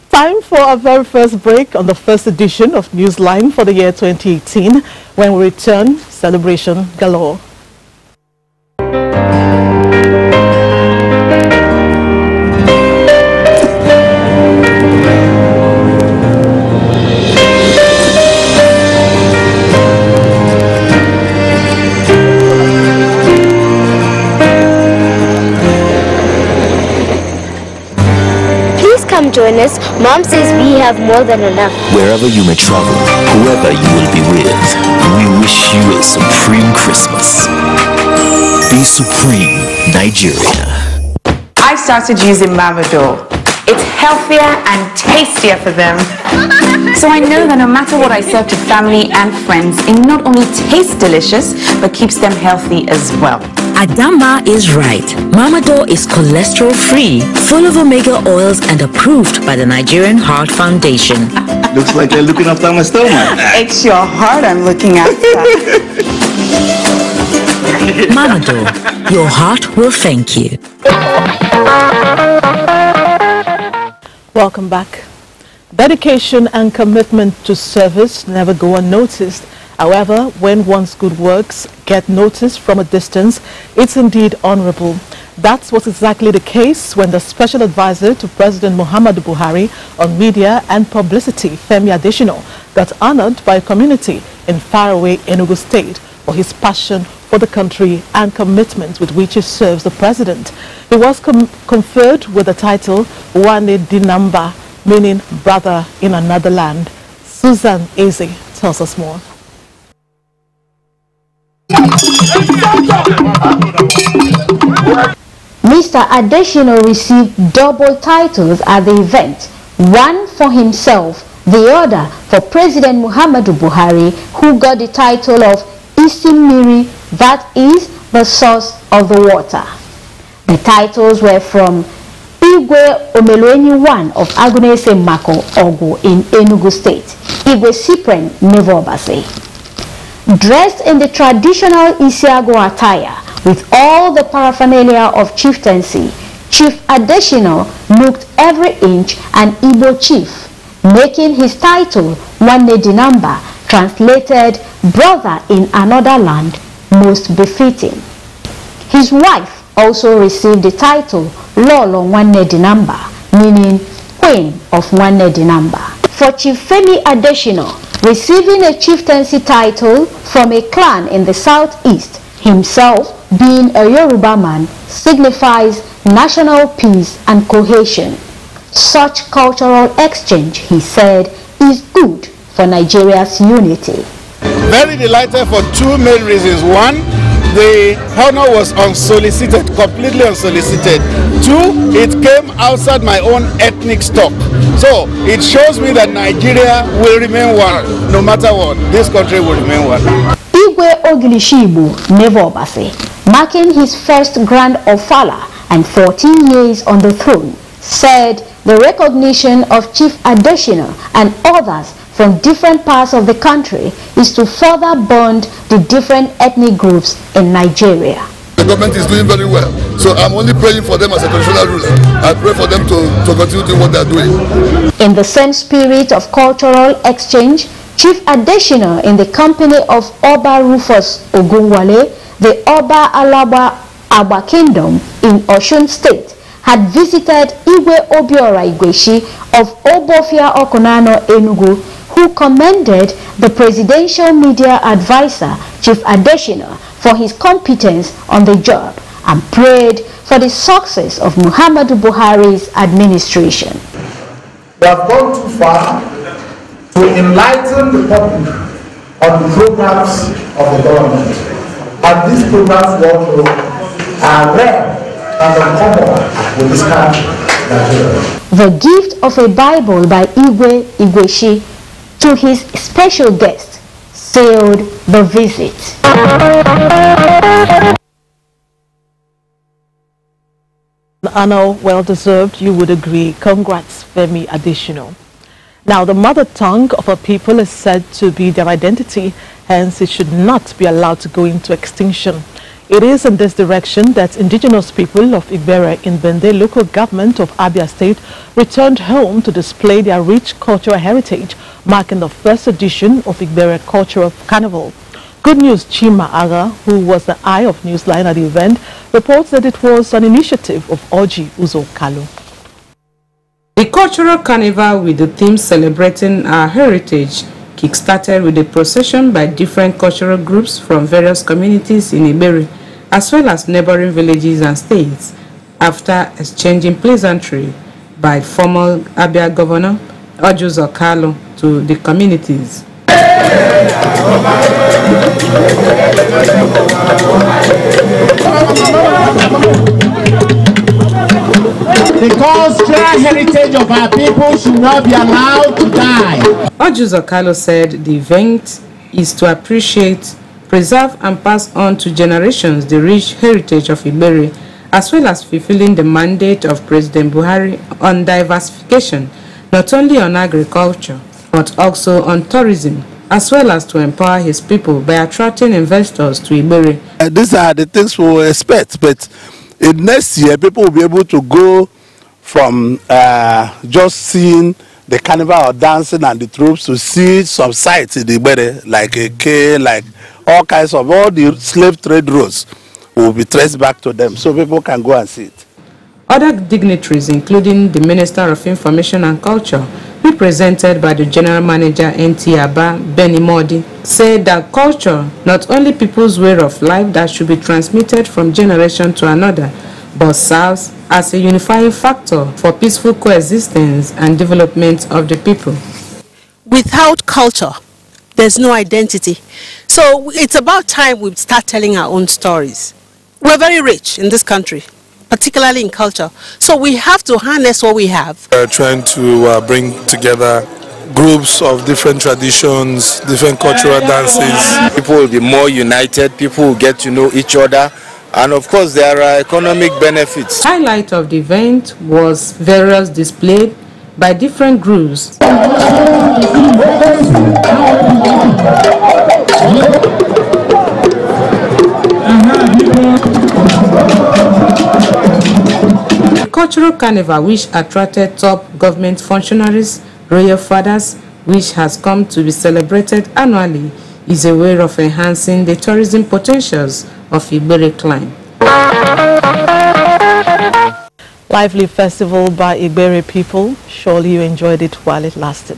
[SPEAKER 1] Time for our very first break on the first edition of Newsline for the year 2018. When we return, celebration galore.
[SPEAKER 28] Join us. Mom says we have more than enough.
[SPEAKER 19] Wherever you may travel, whoever you will be with, we wish you a supreme Christmas. Be supreme, Nigeria.
[SPEAKER 20] I started using Badoo. It's healthier and tastier for them. So I know that no matter what I serve to family and friends, it not only tastes delicious, but keeps them healthy as well.
[SPEAKER 21] Adama is right. Badoo is cholesterol-free, full of omega oils and approved by the Nigerian Heart Foundation.
[SPEAKER 19] Looks like you're looking after my stomach.
[SPEAKER 20] It's your heart I'm looking after.
[SPEAKER 21] Badoo, your heart will thank you.
[SPEAKER 1] Welcome back. Dedication and commitment to service never go unnoticed. However, when one's good works get noticed from a distance, it's indeed honorable. That's what's exactly the case when the Special Advisor to President Muhammadu Buhari on Media and Publicity, Femi Adesina, got honored by a community in faraway Enugu State for his passion for the country and commitment with which he serves the president. He was conferred with the title Wane Dinamba, meaning brother in another land. Susan Eze tells us more.
[SPEAKER 22] Mr. Adesina received double titles at the event, one for himself, the other for President Muhammadu Buhari, who got the title of Isimiri, that is the source of the water. The titles were from Igwe Omeluenyi I of Agunese Mako Ogu in Enugu State, Igwe Cyprian Nevobase. Dressed in the traditional Isiago attire with all the paraphernalia of chieftaincy, Chief Adesina looked every inch an Igbo chief, making his title Nwanne Dinamba, translated brother in another land, most befitting. His wife also received the title Lolo Nwanne Dinamba, meaning Queen of Nwanne Dinamba. For Chief Femi Adesina, receiving a chieftaincy title from a clan in the southeast, himself being a Yoruba man, signifies national peace and cohesion. Such cultural exchange, he said, is good for Nigeria's unity.
[SPEAKER 4] Very delighted for two main reasons. One, the honor was unsolicited, completely unsolicited. Two, it came outside my own ethnic stock. So it shows me that Nigeria will remain one. No matter what, this country will remain one.
[SPEAKER 22] Igwe Ogilishibu Nevobase, marking his first Grand Ofala and 14 years on the throne, said the recognition of Chief Adesina and others from different parts of the country is to further bond the different ethnic groups in Nigeria.
[SPEAKER 5] The government is doing very well, so I'm only praying for them as a traditional ruler. I pray for them to continue doing what they are doing.
[SPEAKER 22] In the same spirit of cultural exchange, Chief Adesina, in the company of Oba Rufus Ogunwale, the Oba Alaba Aba Kingdom in Osun State, had visited Igwe Obiora Igweshi of Obofia Okonano Enugu, who commended the presidential media advisor, Chief Adesina, for his competence on the job and prayed for the success of Muhammadu Buhari's administration.
[SPEAKER 6] We have gone too far to enlighten the public on the programs of the government. And these programs are rare and uncommon with this country, Nigeria.
[SPEAKER 22] The gift of a Bible by Igwe Igweshi to his special guest sealed the visit.
[SPEAKER 1] An honor well deserved, you would agree. Congrats, Femi Adesina. Now, the mother tongue of a people is said to be their identity, hence it should not be allowed to go into extinction. It is in this direction that indigenous people of Igbere in Bende local government of Abia State returned home to display their rich cultural heritage, marking the first edition of Igbere Cultural Carnival. Good News Chima Aga, who was the eye of Newsline at the event, reports that it was an initiative of Oji Uzo Kalu.
[SPEAKER 7] The cultural carnival, with the theme celebrating our heritage, kick-started with a procession by different cultural groups from various communities in Igbere, as well as neighboring villages and states, after exchanging pleasantry by former Abia Governor Oji Uzo Kalu to the communities.
[SPEAKER 6] The cultural heritage of our people should not be allowed to die.
[SPEAKER 7] Oji Uzo Kalu said the event is to appreciate, preserve and pass on to generations the rich heritage of Igbere, as well as fulfilling the mandate of President Buhari on diversification, not only on agriculture, but also on tourism, as well as to empower his people by attracting investors to Igbere.
[SPEAKER 4] These are the things we will expect, but in next year, people will be able to go from just seeing the carnival or dancing and the troops to see some sites in Igbere, like a K, like all kinds of all the slave trade routes will be traced back to them, so people can go and see it.
[SPEAKER 7] Other dignitaries, including the Minister of Information and Culture, represented by the General Manager NT Aba Benny Modi, said that culture, not only people's way of life that should be transmitted from generation to another, but serves as a unifying factor for peaceful coexistence and development of the people.
[SPEAKER 23] Without culture, there's no identity. So it's about time we start telling our own stories. We're very rich in this country, particularly in culture. So we have to harness what we have.
[SPEAKER 24] We're trying to bring together groups of different traditions, different cultural dances.
[SPEAKER 25] People will be more united, people will get to know each other, and of course there are economic benefits.
[SPEAKER 7] Highlight of the event was various displayed by different groups. The cultural carnival, which attracted top government functionaries, royal fathers, which has come to be celebrated annually, is a way of enhancing the tourism potentials of Igbere climb.
[SPEAKER 1] Lively festival by Igbere people. Surely you enjoyed it while it lasted.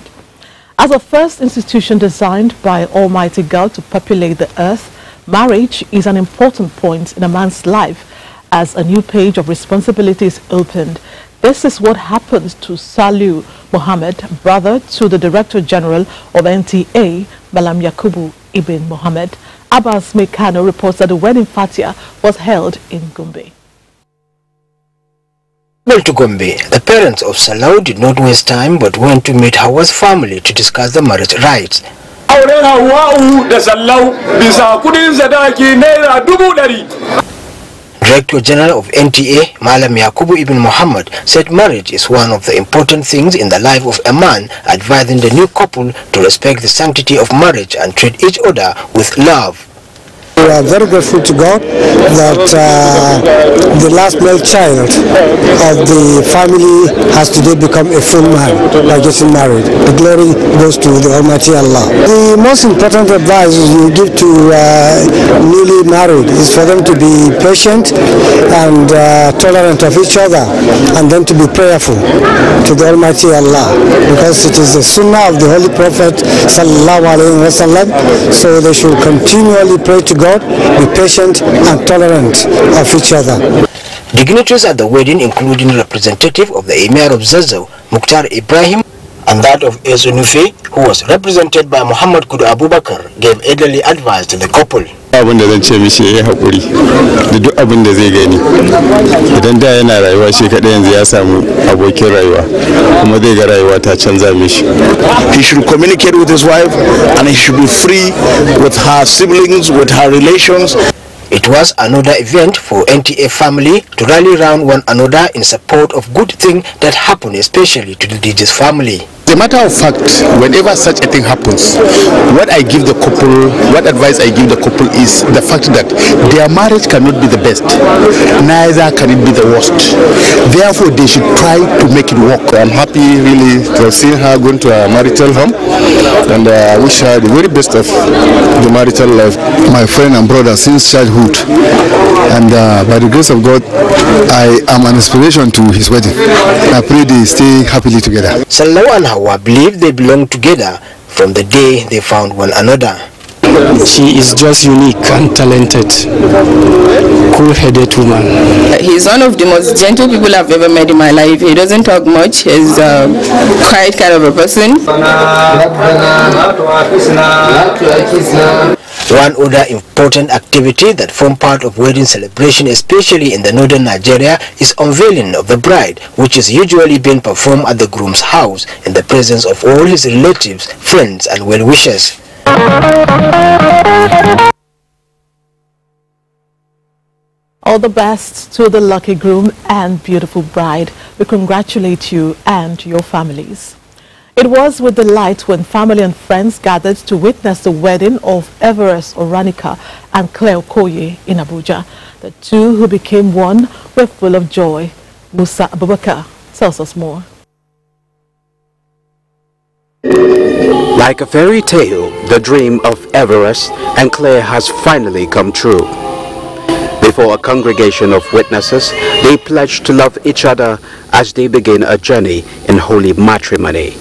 [SPEAKER 1] As a first institution designed by Almighty God to populate the earth, marriage is an important point in a man's life as a new page of responsibility is opened. This is what happened to Saliu Mohammed, brother to the Director General of NTA, Malam Yakubu Ibn Mohammed. Abbas Mekano reports that the wedding fatia was held in Gombe.
[SPEAKER 2] To Gombe, the parents of Salau did not waste time but went to meet Hawa's family to discuss the marriage rights. Director General of NTA, Malam Yakubu Ibn Muhammad, said marriage is one of the important things in the life of a man, advising the new couple to respect the sanctity of marriage and treat each other with love.
[SPEAKER 8] We are very grateful to God that the last male child of the family has today become a full man by getting married. The glory goes to the Almighty Allah. The most important advice you give to newly married is for them to be patient and tolerant of each other, and then to be prayerful to the Almighty Allah, because it is the sunnah of the Holy Prophet sallallahu alaihi wasallam. So they should continually pray to God, be patient and tolerant of each other.
[SPEAKER 2] Dignitaries at the wedding, including representative of the Emir of Zazzau, Mukhtar Ibrahim, and that of Ezunufe, who was represented by Muhammad Kudu Abubakar, gave elderly advice to the couple.
[SPEAKER 9] Abin da zan ce mishi ya haƙuri da duk abin da zai gani, idan da yana rayuwa shi kaɗai yanzu ya samu abokin rayuwa kuma zai ga rayuwa ta canza mishi.
[SPEAKER 10] He should communicate with his wife and he should be free with her siblings, with her relations.
[SPEAKER 2] It was another event for NTA family to rally around one another in support of good things that happen, especially to the DJ's family.
[SPEAKER 10] As a matter of fact, whenever such a thing happens, what advice I give the couple is the fact that their marriage cannot be the best, neither can it be the worst. Therefore, they should try to make it work. I'm happy really to have seen her going to a marital home, and I wish her the very best of the marital life. My friend and brother since childhood, and by the grace of God, I am an inspiration to his wedding. I pray they stay happily together.
[SPEAKER 2] Salau and Hawa believe they belong together from the day they found one another.
[SPEAKER 11] She is just unique and talented, cool-headed woman.
[SPEAKER 14] He's one of the most gentle people I've ever met in my life. He doesn't talk much. He's a quiet kind of a person.
[SPEAKER 2] One other important activity that form part of wedding celebration, especially in the northern Nigeria, is unveiling of the bride, which is usually being performed at the groom's house in the presence of all his relatives, friends and well-wishers.
[SPEAKER 1] All the best to the lucky groom and beautiful bride. We congratulate you and your families. It was with delight when family and friends gathered to witness the wedding of Everest Oranika and Claire Okoye in Abuja. The two who became one were full of joy. Musa Abubakar tells us more.
[SPEAKER 26] Like a fairy tale, the dream of Everest and Claire has finally come true. Before a congregation of witnesses, they pledged to love each other as they begin a journey in holy matrimony.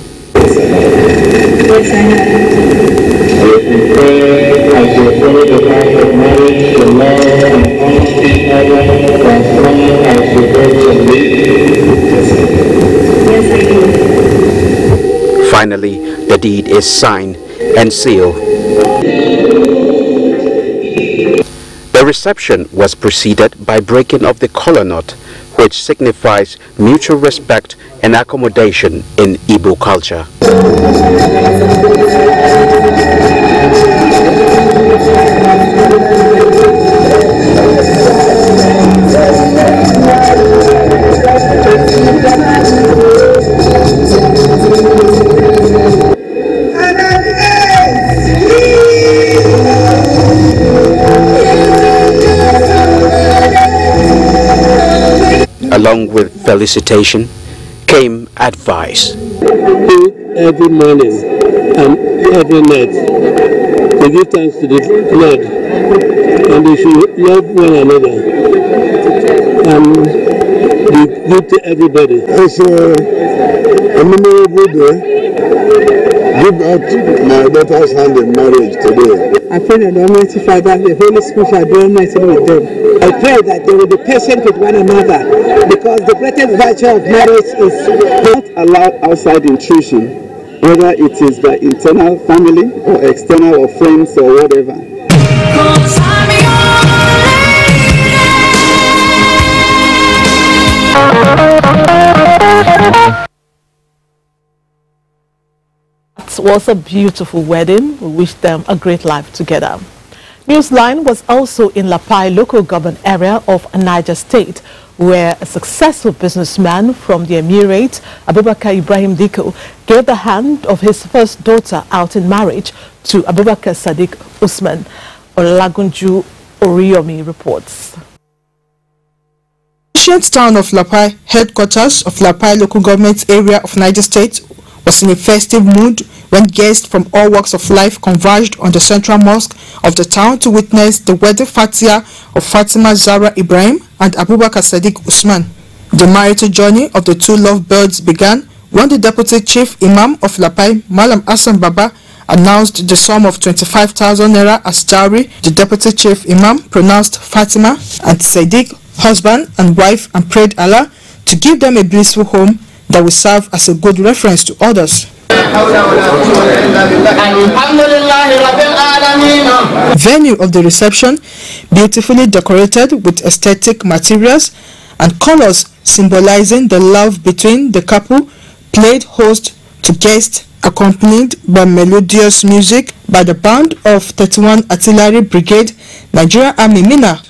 [SPEAKER 26] Finally, the deed is signed and sealed. The reception was preceded by breaking of the kola nut, which signifies mutual respect and accommodation in Igbo culture. Along with felicitation came advice.
[SPEAKER 3] every morning and every night to give thanks to the Lord, and they should love one another and be good to everybody.
[SPEAKER 12] It's a memorable day. Give out my daughter's hand in marriage today.
[SPEAKER 13] I pray that the Almighty Father, the Holy Spirit shall dwell mightily with them. I pray that they will be patient with one another, because the greatest virtue of marriage is
[SPEAKER 3] not allow outside intrusion, whether it is by internal family or external or friends or whatever.
[SPEAKER 1] It was a beautiful wedding. We wish them a great life together. Newsline was also in Plight local government area of Niger State, where a successful businessman from the Emirate, Abubakar Ibrahim Diko, gave the hand of his first daughter out in marriage to Abubakar Sadiq Usman. Olagunju Oriyomi reports.
[SPEAKER 15] The ancient town of Plight, headquarters of Plight local government area of Niger State, was in a festive mood when guests from all walks of life converged on the central mosque of the town to witness the wedding fatia of Fatima Zahra Ibrahim and Abubakar Sadiq Usman. The marital journey of the two lovebirds began when the deputy chief imam of Plight, Malam Hassan Baba, announced the sum of 25,000 naira as dowry. The deputy chief imam pronounced Fatima and Sadiq husband and wife and prayed Allah to give them a blissful home that will serve as a good reference to others. Venue of the reception, beautifully decorated with aesthetic materials and colors symbolizing the love between the couple, played host to guests accompanied by melodious music by the band of 31 Artillery Brigade, Nigerian Army Mina.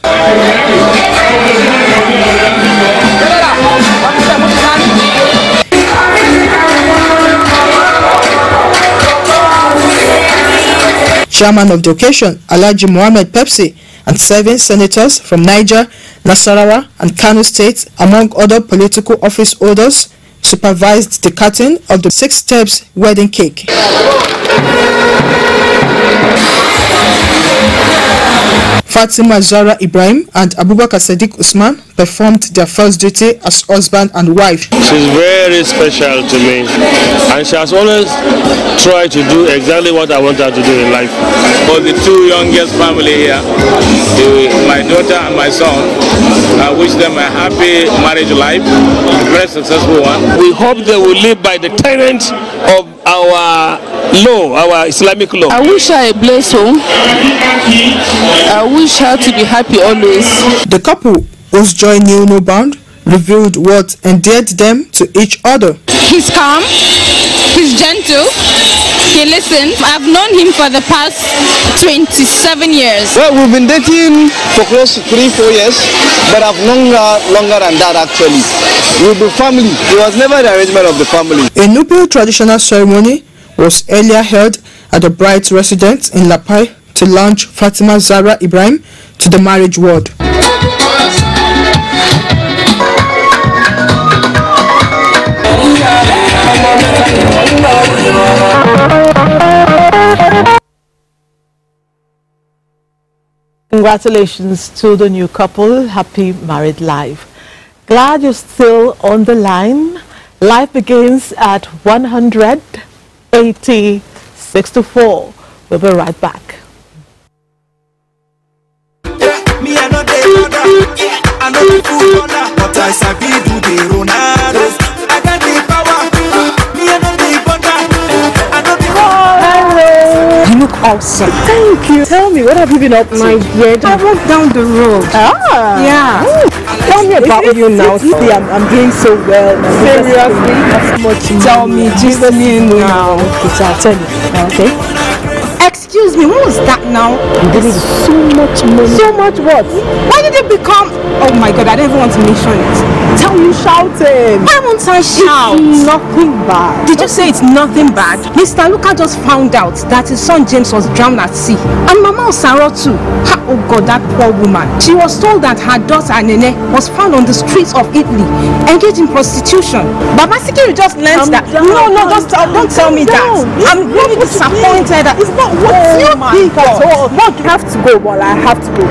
[SPEAKER 15] Chairman of the occasion, Alhaji Mohammed Pepsi, and 7 senators from Niger, Nasarawa, and Kano states, among other political office holders, supervised the cutting of the 6 steps wedding cake. Fatima Zahra Ibrahim and Abubakar Sadiq Usman performed their first duty as husband and wife.
[SPEAKER 16] She's very special to me, and she has always tried to do exactly what I want her to do in life.
[SPEAKER 17] For the 2 youngest family here, my daughter and my son, I wish them a happy marriage life, a very successful one.
[SPEAKER 16] We hope they will live by the tenets of our law, our Islamic law.
[SPEAKER 14] I wish her a blessed home. I wish her to be happy always.
[SPEAKER 15] The couple, whose joy knew no bound, revealed what endeared them to each other.
[SPEAKER 18] He's calm, he's gentle, he listens. I've known him for the past 27 years.
[SPEAKER 27] Well, we've been dating for close to 3-4 years, but I've known her longer than that actually. We'll be family. It was never the arrangement of the family.
[SPEAKER 15] A nuptial traditional ceremony was earlier held at the bride's residence in Plight to launch Fatima Zahra Ibrahim to the marriage world.
[SPEAKER 1] Congratulations to the new couple. Happy married life. Glad you're still on the line. Life begins at 180-64. We'll be right back.
[SPEAKER 29] You look awesome.
[SPEAKER 1] Thank you. Tell me, what have you been up to?
[SPEAKER 29] My dear, I walked down the road.
[SPEAKER 1] Ah.
[SPEAKER 29] Yeah.
[SPEAKER 1] Tell me about you now. See, I'm doing so well.
[SPEAKER 29] Seriously? Tell me, just me now.
[SPEAKER 1] Okay, so I'll tell you. Okay.
[SPEAKER 29] Excuse me, what was that now?
[SPEAKER 8] There is so much money.
[SPEAKER 29] So much what? Why did it become... Oh my God, I don't even want to mention it.
[SPEAKER 8] Tell you shouting.
[SPEAKER 29] Why won't I shout?
[SPEAKER 8] It's nothing bad.
[SPEAKER 29] Did you say it's nothing bad? Mr. Luka just found out that his son James was drowned at sea. And Mama Osaro too. Oh God, that poor woman. She was told that her daughter Nene was found on the streets of Italy, engaged in prostitution. But Masikiri just learned that. No, don't tell me that. I'm really disappointed.
[SPEAKER 8] It's not what you think at all. Not you have to go, but I have to go.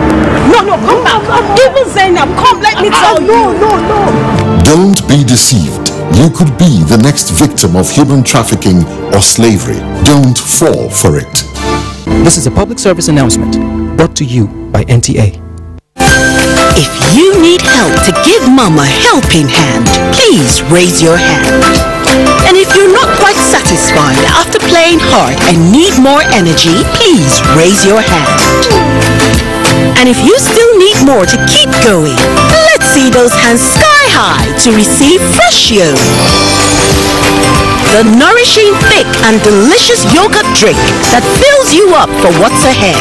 [SPEAKER 29] No, come back. Even Zainab, come, let me tell you.
[SPEAKER 8] No.
[SPEAKER 4] Don't be deceived. You could be the next victim of human trafficking or slavery. Don't fall for it.
[SPEAKER 5] This is a public service announcement brought to you by NTA.
[SPEAKER 6] If you need help to give Mom a helping hand, please raise your hand. And if you're not quite satisfied after playing hard and need more energy, please raise your hand. And if you still need more to keep going, let's see those hands sky high to receive Fresh Yo, the nourishing, thick and delicious yogurt drink that fills you up for what's ahead.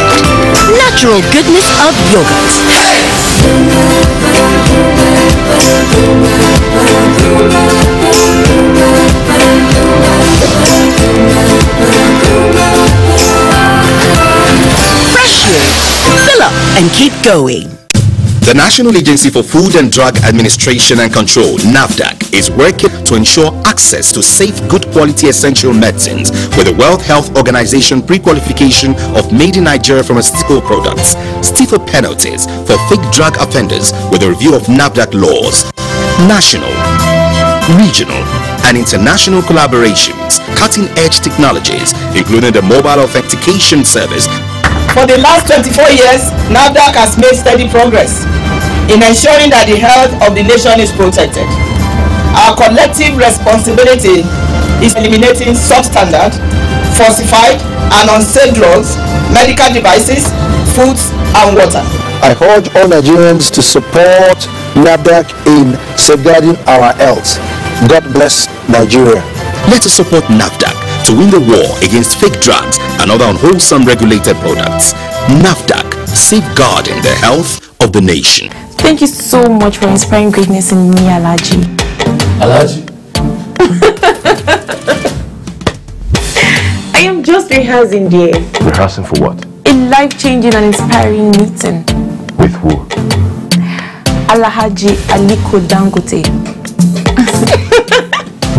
[SPEAKER 6] Natural goodness of yogurt. Fresh Yo. Fill up and keep going.
[SPEAKER 19] The National Agency for Food and Drug Administration and Control, NAFDAC, is working to ensure access to safe, good quality essential medicines with the World Health Organization pre-qualification of made in Nigeria pharmaceutical products, stiffer penalties for fake drug offenders with a review of NAFDAC laws, national, regional, and international collaborations, cutting-edge technologies, including the mobile authentication service.
[SPEAKER 20] For the last 24 years, NAFDAC has made steady progress in ensuring that the health of the nation is protected. Our collective responsibility is eliminating substandard, falsified, and unsafe drugs, medical devices, foods, and water.
[SPEAKER 21] I urge all Nigerians to support NAFDAC in safeguarding our health. God bless Nigeria.
[SPEAKER 19] Let us support NAFDAC to win the war against fake drugs and other unwholesome regulated products. NAFDAC, safeguarding the health of the nation.
[SPEAKER 22] Thank you so much for inspiring greatness in me, Alhaji.
[SPEAKER 21] Alhaji?
[SPEAKER 22] I am just rehearsing there.
[SPEAKER 21] Rehearsing for what?
[SPEAKER 22] A life-changing and inspiring meeting.
[SPEAKER 21] With who?
[SPEAKER 22] Alhaji Aliko Dangote.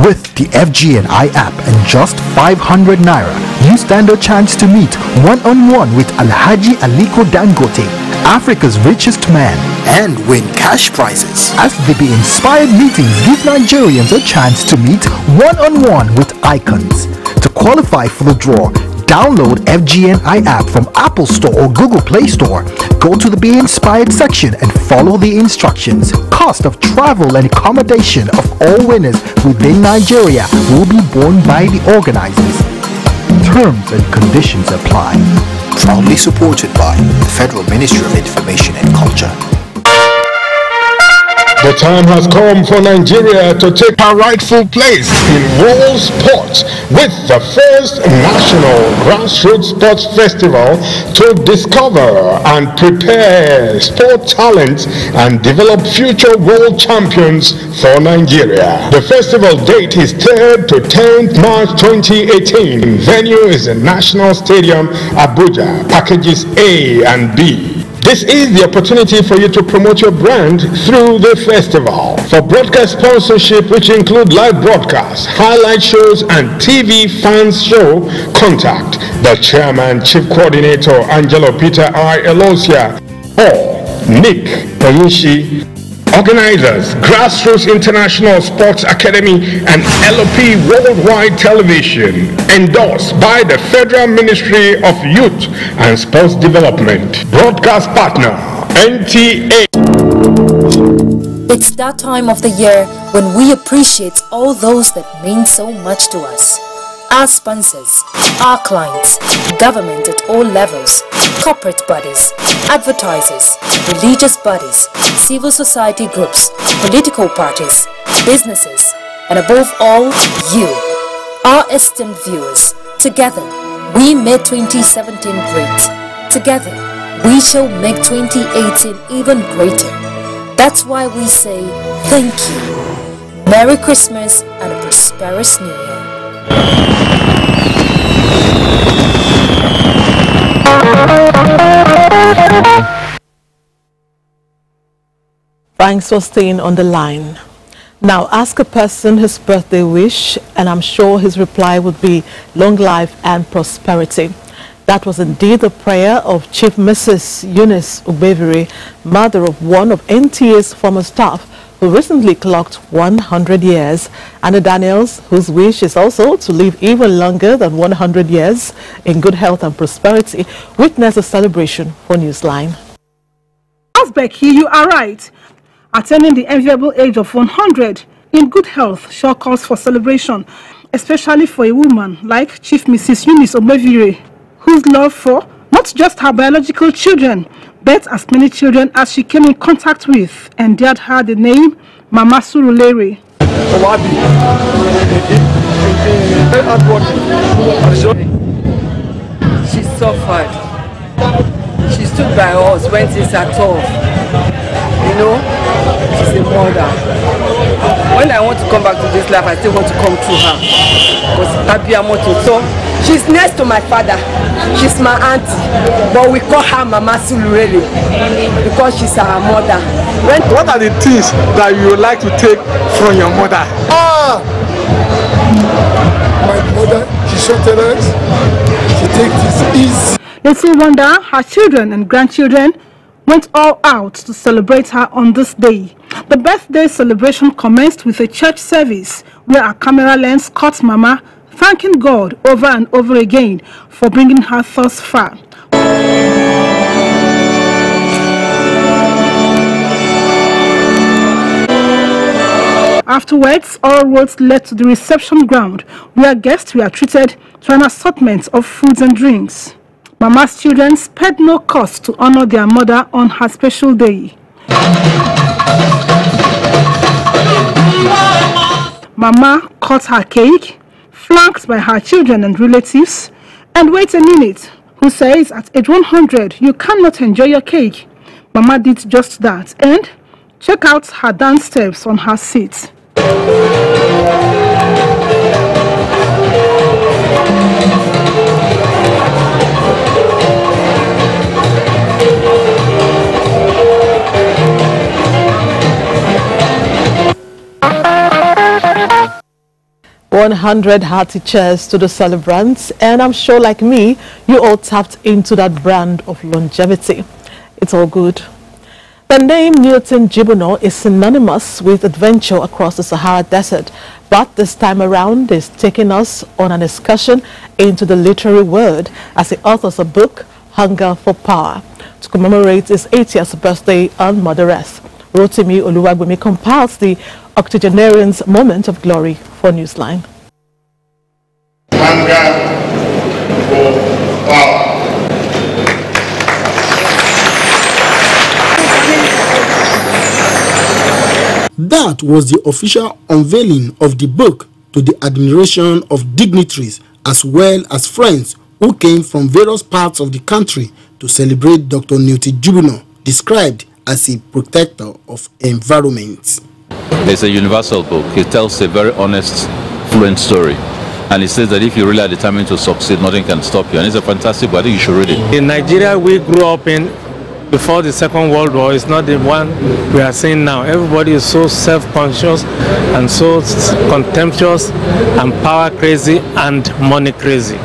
[SPEAKER 23] With the FGNI app and just 500 Naira, you stand a chance to meet one-on-one with Alhaji Aliko Dangote, Africa's richest man, and win cash prizes. As the Be Inspired meetings give Nigerians a chance to meet one-on-one with icons. To qualify for the draw, download FGNI app from Apple Store or Google Play Store. Go to the Be Inspired section and follow the instructions. Cost of travel and accommodation of all winners within Nigeria will be borne by the organizers. Terms and conditions apply. Proudly supported by the Federal Ministry of Information and Culture.
[SPEAKER 28] The time has come for Nigeria to take her rightful place in world sports with the first national grassroots sports festival to discover and prepare sport talents and develop future world champions for Nigeria. The festival date is 3rd to 10th March 2018. Venue is the National Stadium, Abuja, packages A and B. This is the opportunity for you to promote your brand through the festival. For broadcast sponsorship, which include live broadcasts, highlight shows, and TV fans show, contact the Chairman, Chief Coordinator, Angelo Peter I. Elosia, or Nick Onyushi. Organizers, Grassroots International Sports Academy and LOP Worldwide Television, endorsed by the Federal Ministry of Youth and Sports Development. Broadcast partner, NTA.
[SPEAKER 30] It's that time of the year when we appreciate all those that mean so much to us. Our sponsors, our clients, government at all levels, corporate bodies, advertisers, religious bodies, civil society groups, political parties, businesses, and above all, you, our esteemed viewers. Together, We made 2017 great. Together, we shall make 2018 even greater. That's why we say thank you. Merry Christmas and a prosperous New Year.
[SPEAKER 1] Thanks for staying on the line. Now ask a person his birthday wish, and I'm sure his reply would be long life and prosperity. That was indeed the prayer of Chief Mrs. Eunice Ubeviri, mother of one of NTA's former staff who recently clocked 100 years, and the Daniels, whose wish is also to live even longer than 100 years in good health and prosperity, witnessed a celebration for Newsline.
[SPEAKER 2] Becky, you are right. Attaining the enviable age of 100 in good health sure calls for celebration, especially for a woman like Chief Mrs. Eunice Ubeviri, whose love for not just her biological children, but as many children as she came in contact with, endeared her the name Mama Surulere.
[SPEAKER 7] She suffered. She stood by us when things are tough. You know, she's a mother. When I want to come back to this life, I still want to come through her. Because Abiamoto. So she's next to my father. She's my auntie. But we call her Mama Sulurele because she's our mother.
[SPEAKER 9] What are the things that you would like to take from your mother?
[SPEAKER 2] My mother, she shorted us. She takes this easy. Little wonder her children and grandchildren went all out to celebrate her on this day. The birthday celebration commenced with a church service where a camera lens caught Mama thanking God over and over again for bringing her thus far. Afterwards, all roads led to the reception ground where guests were treated to an assortment of foods and drinks. Mama's children spared no cost to honor their mother on her special day. Mama cut her cake, flanked by her children and relatives, and wait a minute, who says at age 100 you cannot enjoy your cake. Mama did just that, and check out her dance steps on her seat.
[SPEAKER 1] 100 hearty cheers to the celebrants, and I'm sure like me, you all tapped into that brand of longevity. It's all good. The name Newton Jibuno is synonymous with adventure across the Sahara Desert, but this time around is taking us on an excursion into the literary world as he authors a book, Hunger for Power, to commemorate his 80th birthday on Mother Earth. Rotimi Oluwagbemi compiles the octogenarian's moment of glory for Newsline.
[SPEAKER 10] Hunger for power.
[SPEAKER 11] That was the official unveiling of the book to the admiration of dignitaries as well as friends who came from various parts of the country to celebrate Dr. Newton Jibuno, described as a protector of environment.
[SPEAKER 12] It's a universal book. It tells a very honest, fluent story. And it says that if you really are determined to succeed, nothing can stop you. And it's a fantastic book. I think you should read it.
[SPEAKER 13] In Nigeria, we grew up in before the Second World War. It's not the one we are seeing now. Everybody is so self-conscious and so contemptuous and power crazy and money crazy.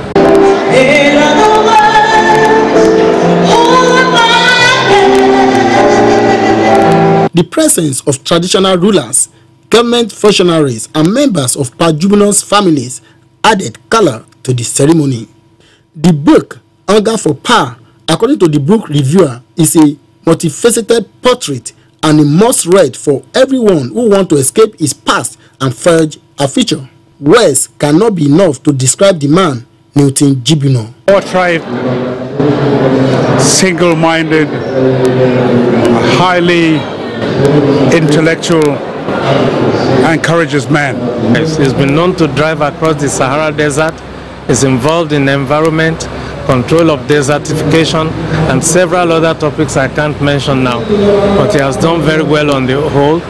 [SPEAKER 11] The presence of traditional rulers, government functionaries, and members of Pa Jibuno's families added color to the ceremony. The book, Hunger for Power, according to the book reviewer, is a multifaceted portrait and a must-read for everyone who wants to escape his past and forge a future. Words cannot be enough to describe the man, Newton Jibuno.
[SPEAKER 9] Forthright, single-minded, highly intellectual and courageous man.
[SPEAKER 13] He's been known to drive across the Sahara Desert is involved in environment, control of desertification, and several other topics I can't mention now. But he has done very well on the whole,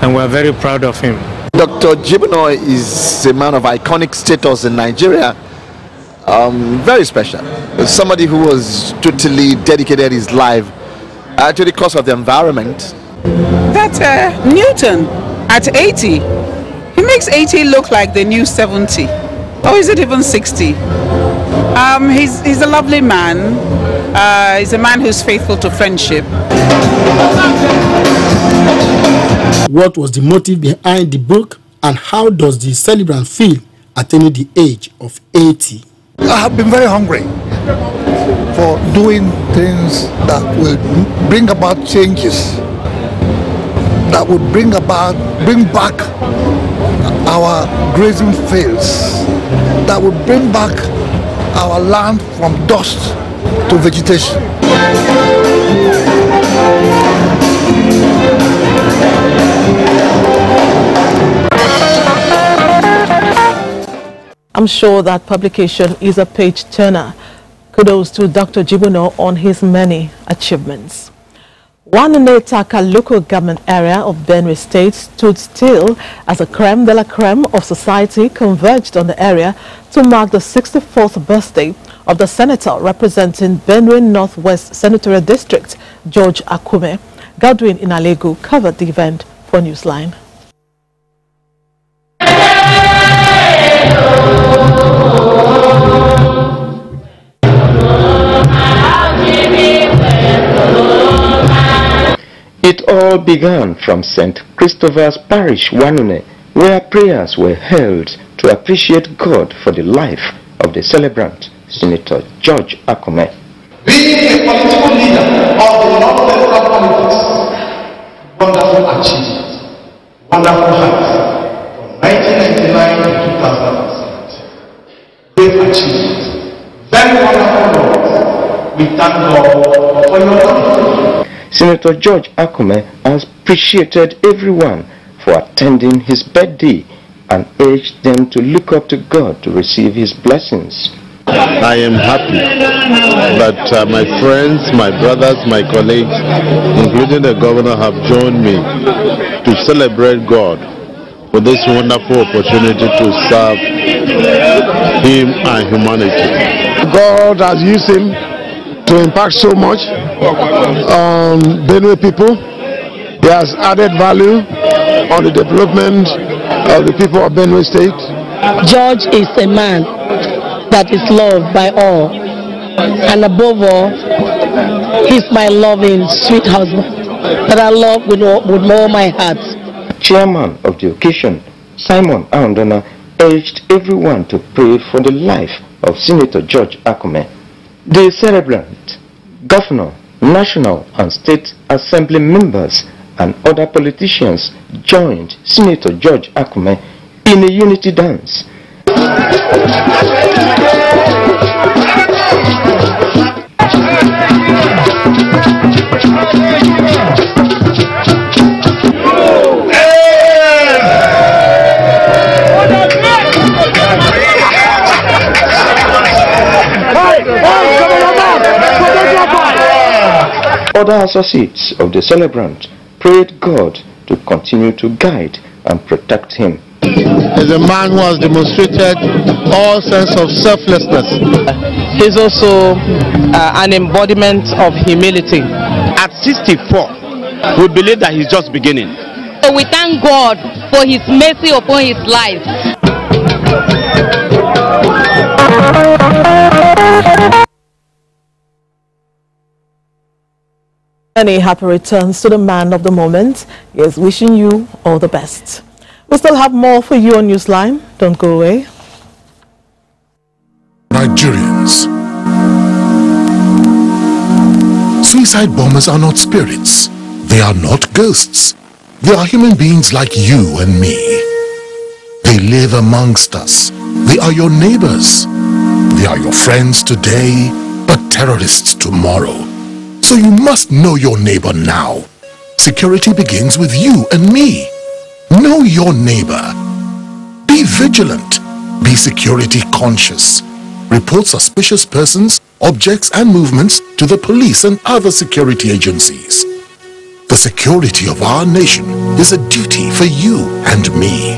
[SPEAKER 13] and we're very proud of him.
[SPEAKER 21] Dr. Jibono is a man of iconic status in Nigeria. Very special. Somebody who was totally dedicated his life to the cause of the environment.
[SPEAKER 3] That Newton at 80, he makes 80 look like the new 70. Or is it even 60? He's a lovely man. He's a man who's faithful to friendship.
[SPEAKER 11] What was the motive behind the book, and how does the celebrant feel attaining the age of 80?
[SPEAKER 14] I have been very hungry for doing things that will bring about changes, that would bring back our grazing fields, that would bring back our land from dust to vegetation.
[SPEAKER 1] I'm sure that publication is a page-turner. Kudos to Dr. Jibono on his many achievements. Wanunetaka local government area of Benue State stood still as a creme de la creme of society converged on the area to mark the 64th birthday of the senator representing Benue Northwest Senatorial District, George Akume. Godwin Inalegu covered the event for Newsline.
[SPEAKER 15] It all began from St. Christopher's Parish, Wanune, where prayers were held to appreciate God for the life of the celebrant, Senator George Akume.
[SPEAKER 10] Being a political leader of the non-electoral politics, wonderful achievement, wonderful heights, from 1999 to 2017. Great achievement, very wonderful Lord. We thank God for your life.
[SPEAKER 15] Senator George Akume has appreciated everyone for attending his birthday and urged them to look up to God to receive his blessings.
[SPEAKER 16] I am happy that my friends, my brothers, my colleagues, including the governor, have joined me to celebrate God for this wonderful opportunity to serve him and humanity.
[SPEAKER 28] God has used him to impact so much on Benue people. He has added value on the development of the people of Benue State.
[SPEAKER 17] George is a man that is loved by all, and above all, he's my loving, sweet husband that I love with all my heart.
[SPEAKER 15] Chairman of the occasion, Simon Aondona, urged everyone to pray for the life of Senator George Akume. The celebrant, governor, national and state assembly members and other politicians joined Senator George Akume in a unity dance. Other associates of the celebrant prayed God to continue to guide and protect him.
[SPEAKER 16] He's a man who has demonstrated all sense of selflessness.
[SPEAKER 18] He's also an embodiment of humility.
[SPEAKER 24] At 64, we believe that he's just beginning.
[SPEAKER 25] So we thank God for his mercy upon his life.
[SPEAKER 1] Many happy returns to the man of the moment. He is wishing you all the best. We still have more for you on Newsline. Don't go away.
[SPEAKER 4] Nigerians. Suicide bombers are not spirits. They are not ghosts. They are human beings like you and me. They live amongst us. They are your neighbors. They are your friends today, but terrorists tomorrow. So you must know your neighbor now. Security begins with you and me. Know your neighbor. Be vigilant. Be security conscious. Report suspicious persons, objects and movements to the police and other security agencies. The security of our nation is a duty for you and me.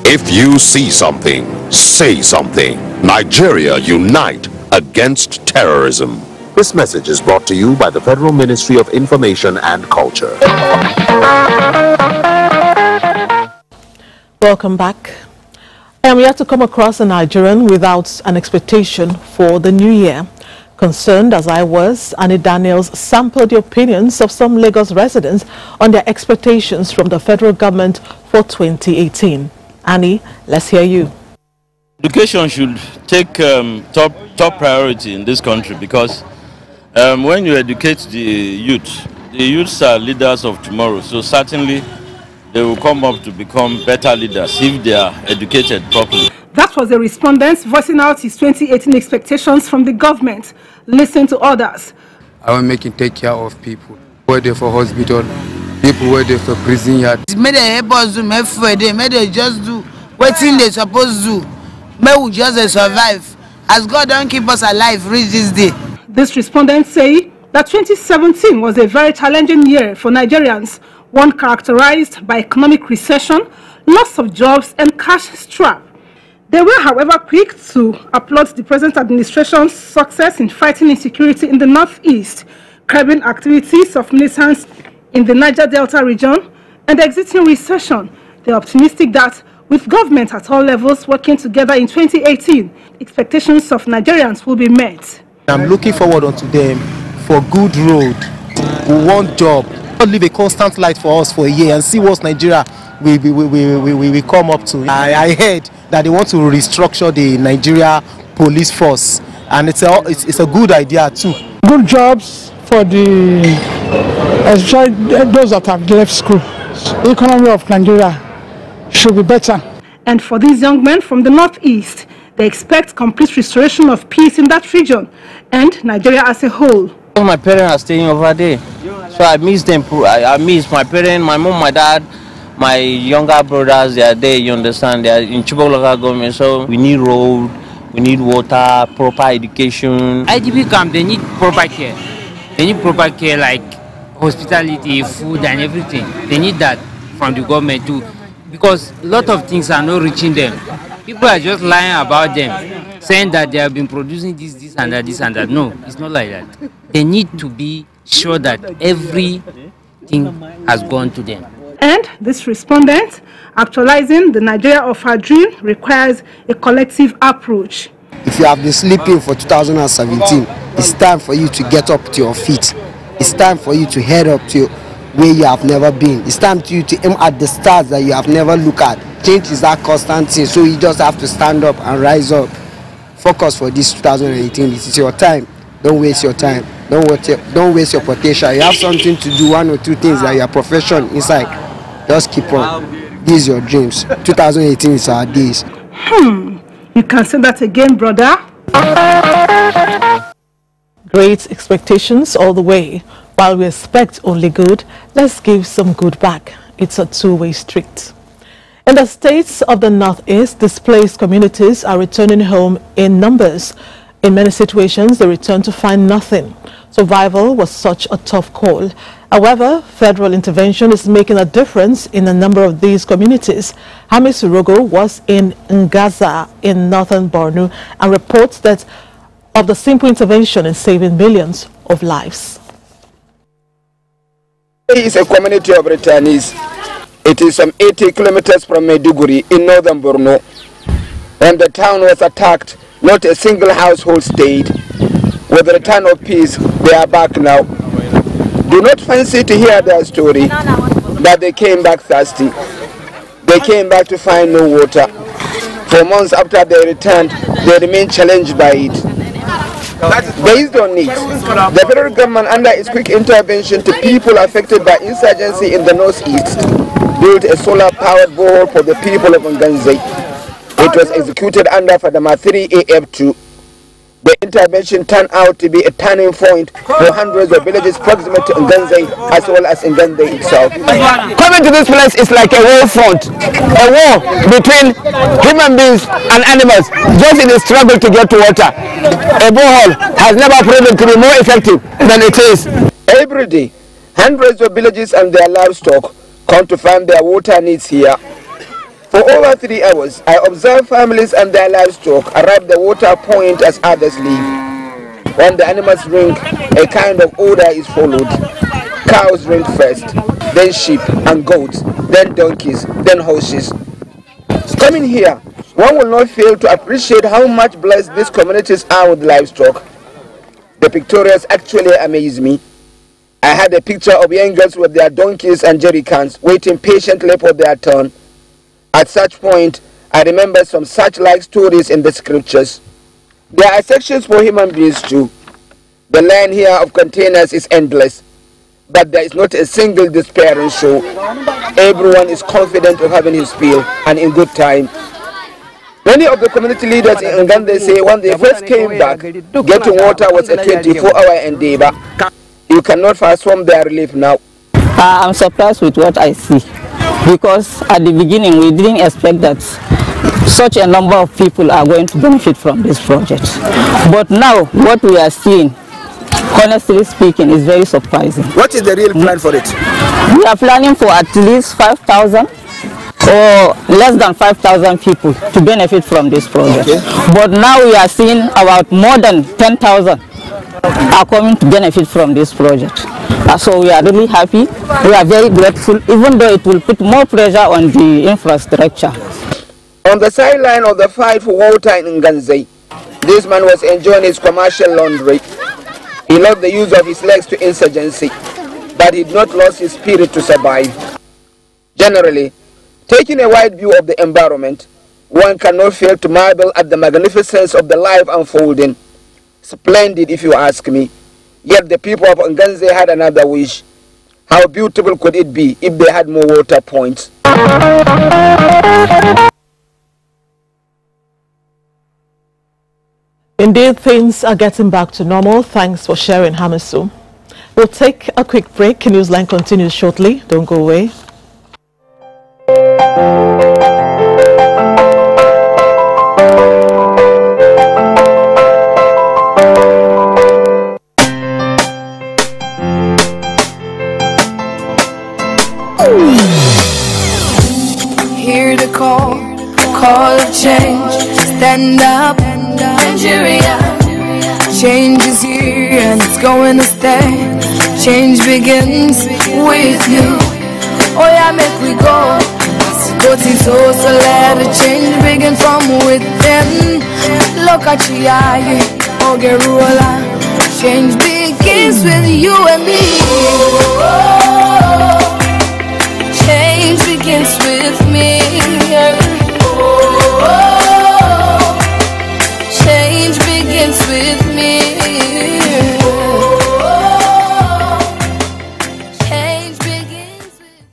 [SPEAKER 5] If you see something, say something. Nigeria, unite against terrorism. This message is brought to you by the Federal Ministry of Information and Culture.
[SPEAKER 1] Welcome back. I am yet to come across a Nigerian without an expectation for the new year. Concerned as I was, Annie Daniels sampled the opinions of some Lagos residents on their expectations from the federal government for 2018. Annie, let's hear you.
[SPEAKER 6] Education should take top priority in this country because when you educate the youths are leaders of tomorrow. So certainly they will come up to become better leaders if they are educated properly.
[SPEAKER 2] That was the respondents voicing out his 2018 expectations from the government. Listen to others.
[SPEAKER 8] I want to make it take care of people who are there for hospital, people who are there for prison yard.
[SPEAKER 19] May they help us do, may they just do what they supposed to do. May we just survive. As God don't keep us alive, reach this day.
[SPEAKER 2] These respondents say that 2017 was a very challenging year for Nigerians, one characterized by economic recession, loss of jobs and cash strap. They were, however, quick to applaud the present administration's success in fighting insecurity in the northeast, curbing activities of militants in the Niger Delta region, and exiting recession. They are optimistic that with government at all levels working together in 2018, expectations of Nigerians will be met.
[SPEAKER 20] I'm looking forward unto them for good road. We want job. Not leave a constant light for us for a year and see what Nigeria we come up to. I heard that they want to restructure the Nigeria police force, and it's a good idea too.
[SPEAKER 22] Good jobs for especially those that have left school. The economy of Nigeria should be better.
[SPEAKER 2] And for these young men from the northeast, they expect complete restoration of peace in that region and Nigeria as a whole.
[SPEAKER 23] My parents are staying over there, so I miss them. I miss my parents, my mom, my dad, my younger brothers. They are there, you understand. They are in Chibok local government, so we need road, we need water, proper education.
[SPEAKER 26] IDP camp, they need proper care. They need proper care like hospitality, food and everything. They need that from the government too, because a lot of things are not reaching them. People are just lying about them, saying that they have been producing this and that, this and that. No, it's not like that. They need to be sure that everything has gone to them.
[SPEAKER 2] And this respondent, actualizing the Nigeria of our dream, requires a collective approach.
[SPEAKER 20] If you have been sleeping for 2017, it's time for you to get up to your feet. It's time for you to head up to where you have never been. It's time for you to aim at the stars that you have never looked at. Change is that constant thing, so you just have to stand up and rise up. Focus for this 2018. This is your time. Don't waste your time. Don't waste your potential. You have something to do, one or two things that your profession inside. Just keep on. These are your dreams. 2018 is our days.
[SPEAKER 2] You can say that again, brother.
[SPEAKER 1] Great expectations all the way. While we expect only good, let's give some good back. It's a two-way street. In the states of the Northeast, displaced communities are returning home in numbers. In many situations, they return to find nothing. Survival was such a tough call. However, federal intervention is making a difference in a number of these communities. Hamis Urogo was in Ngaza in northern Borno and reports that of the simple intervention in saving millions of lives.
[SPEAKER 27] It is a community of returnees. It is some 80 kilometers from Maiduguri in northern Borno. When the town was attacked, not a single household stayed. With the return of peace, they are back now. Do not fancy to hear their story, that they came back thirsty. They came back to find no water. For months after they returned, they remain challenged by it. Based on it, the federal government, under its quick intervention to people affected by insurgency in the northeast, built a solar-powered borehole for the people of Nganze. It was executed under Fadama 3 AF2. The intervention turned out to be a turning point for hundreds of villages proximate to Nganze as well as Nganze itself. Coming to this place is like a war front, a war between human beings and animals, just in a struggle to get to water. A borehole has never proven to be more effective than it is. Every day, hundreds of villages and their livestock come to find their water needs here. For over 3 hours, I observe families and their livestock arrive at the water point as others leave. When the animals drink, a kind of order is followed. Cows drink first, then sheep and goats, then donkeys, then horses. Coming here, one will not fail to appreciate how much blessed these communities are with livestock. The pictorials actually amaze me. I had a picture of young girls with their donkeys and jerry cans waiting patiently for their turn. At such point, I remember some such-like stories in the scriptures. There are sections for human beings too. The land here of containers is endless, but there is not a single despairing soul. Everyone is confident of having his fill and in good time. Many of the community leaders in Nganze say when they first came back, getting water was a 24-hour endeavor. You cannot transform their relief now.
[SPEAKER 3] I'm surprised with what I see, because at the beginning we didn't expect that such a number of people are going to benefit from this project. But now what we are seeing, honestly speaking, is very surprising.
[SPEAKER 27] What is the real plan for it?
[SPEAKER 3] We are planning for at least 5,000 or less than 5,000 people to benefit from this project. Okay. But now we are seeing about more than 10,000 are coming to benefit from this project. So we are really happy. We are very grateful, even though it will put more pressure on the infrastructure.
[SPEAKER 27] On the sideline of the fight for water in Nganze, this man was enjoying his commercial laundry. He loved the use of his legs to insurgency, but he did not lose his spirit to survive. Generally, taking a wide view of the environment, one cannot fail to marvel at the magnificence of the life unfolding. Splendid, if you ask me. Yet the people of Nganze had another wish. How beautiful could it be if they had more water points?
[SPEAKER 1] Indeed, things are getting back to normal. Thanks for sharing, Hamisu. We'll take a quick break. Newsline continues shortly. Don't go away.
[SPEAKER 7] Hear the call of change. Stand up, Nigeria. Change is here and it's going to stay. Change begins with you. Oh yeah, make we go. Go to let the change begin from within. Look at you, Ogerola. Change begins with you and me. Change begins with me. Change begins with me. Change begins with me.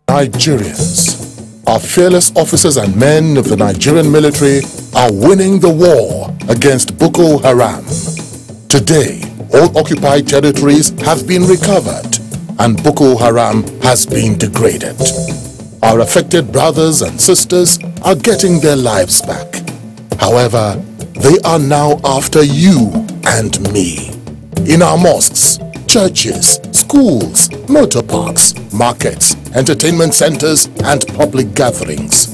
[SPEAKER 4] Nigerians, our fearless officers and men of the Nigerian military are winning the war against Boko Haram. Today, all occupied territories have been recovered and Boko Haram has been degraded. Our affected brothers and sisters are getting their lives back. However, they are now after you and me. In our mosques, churches, schools, motor parks, markets, entertainment centers, and public gatherings.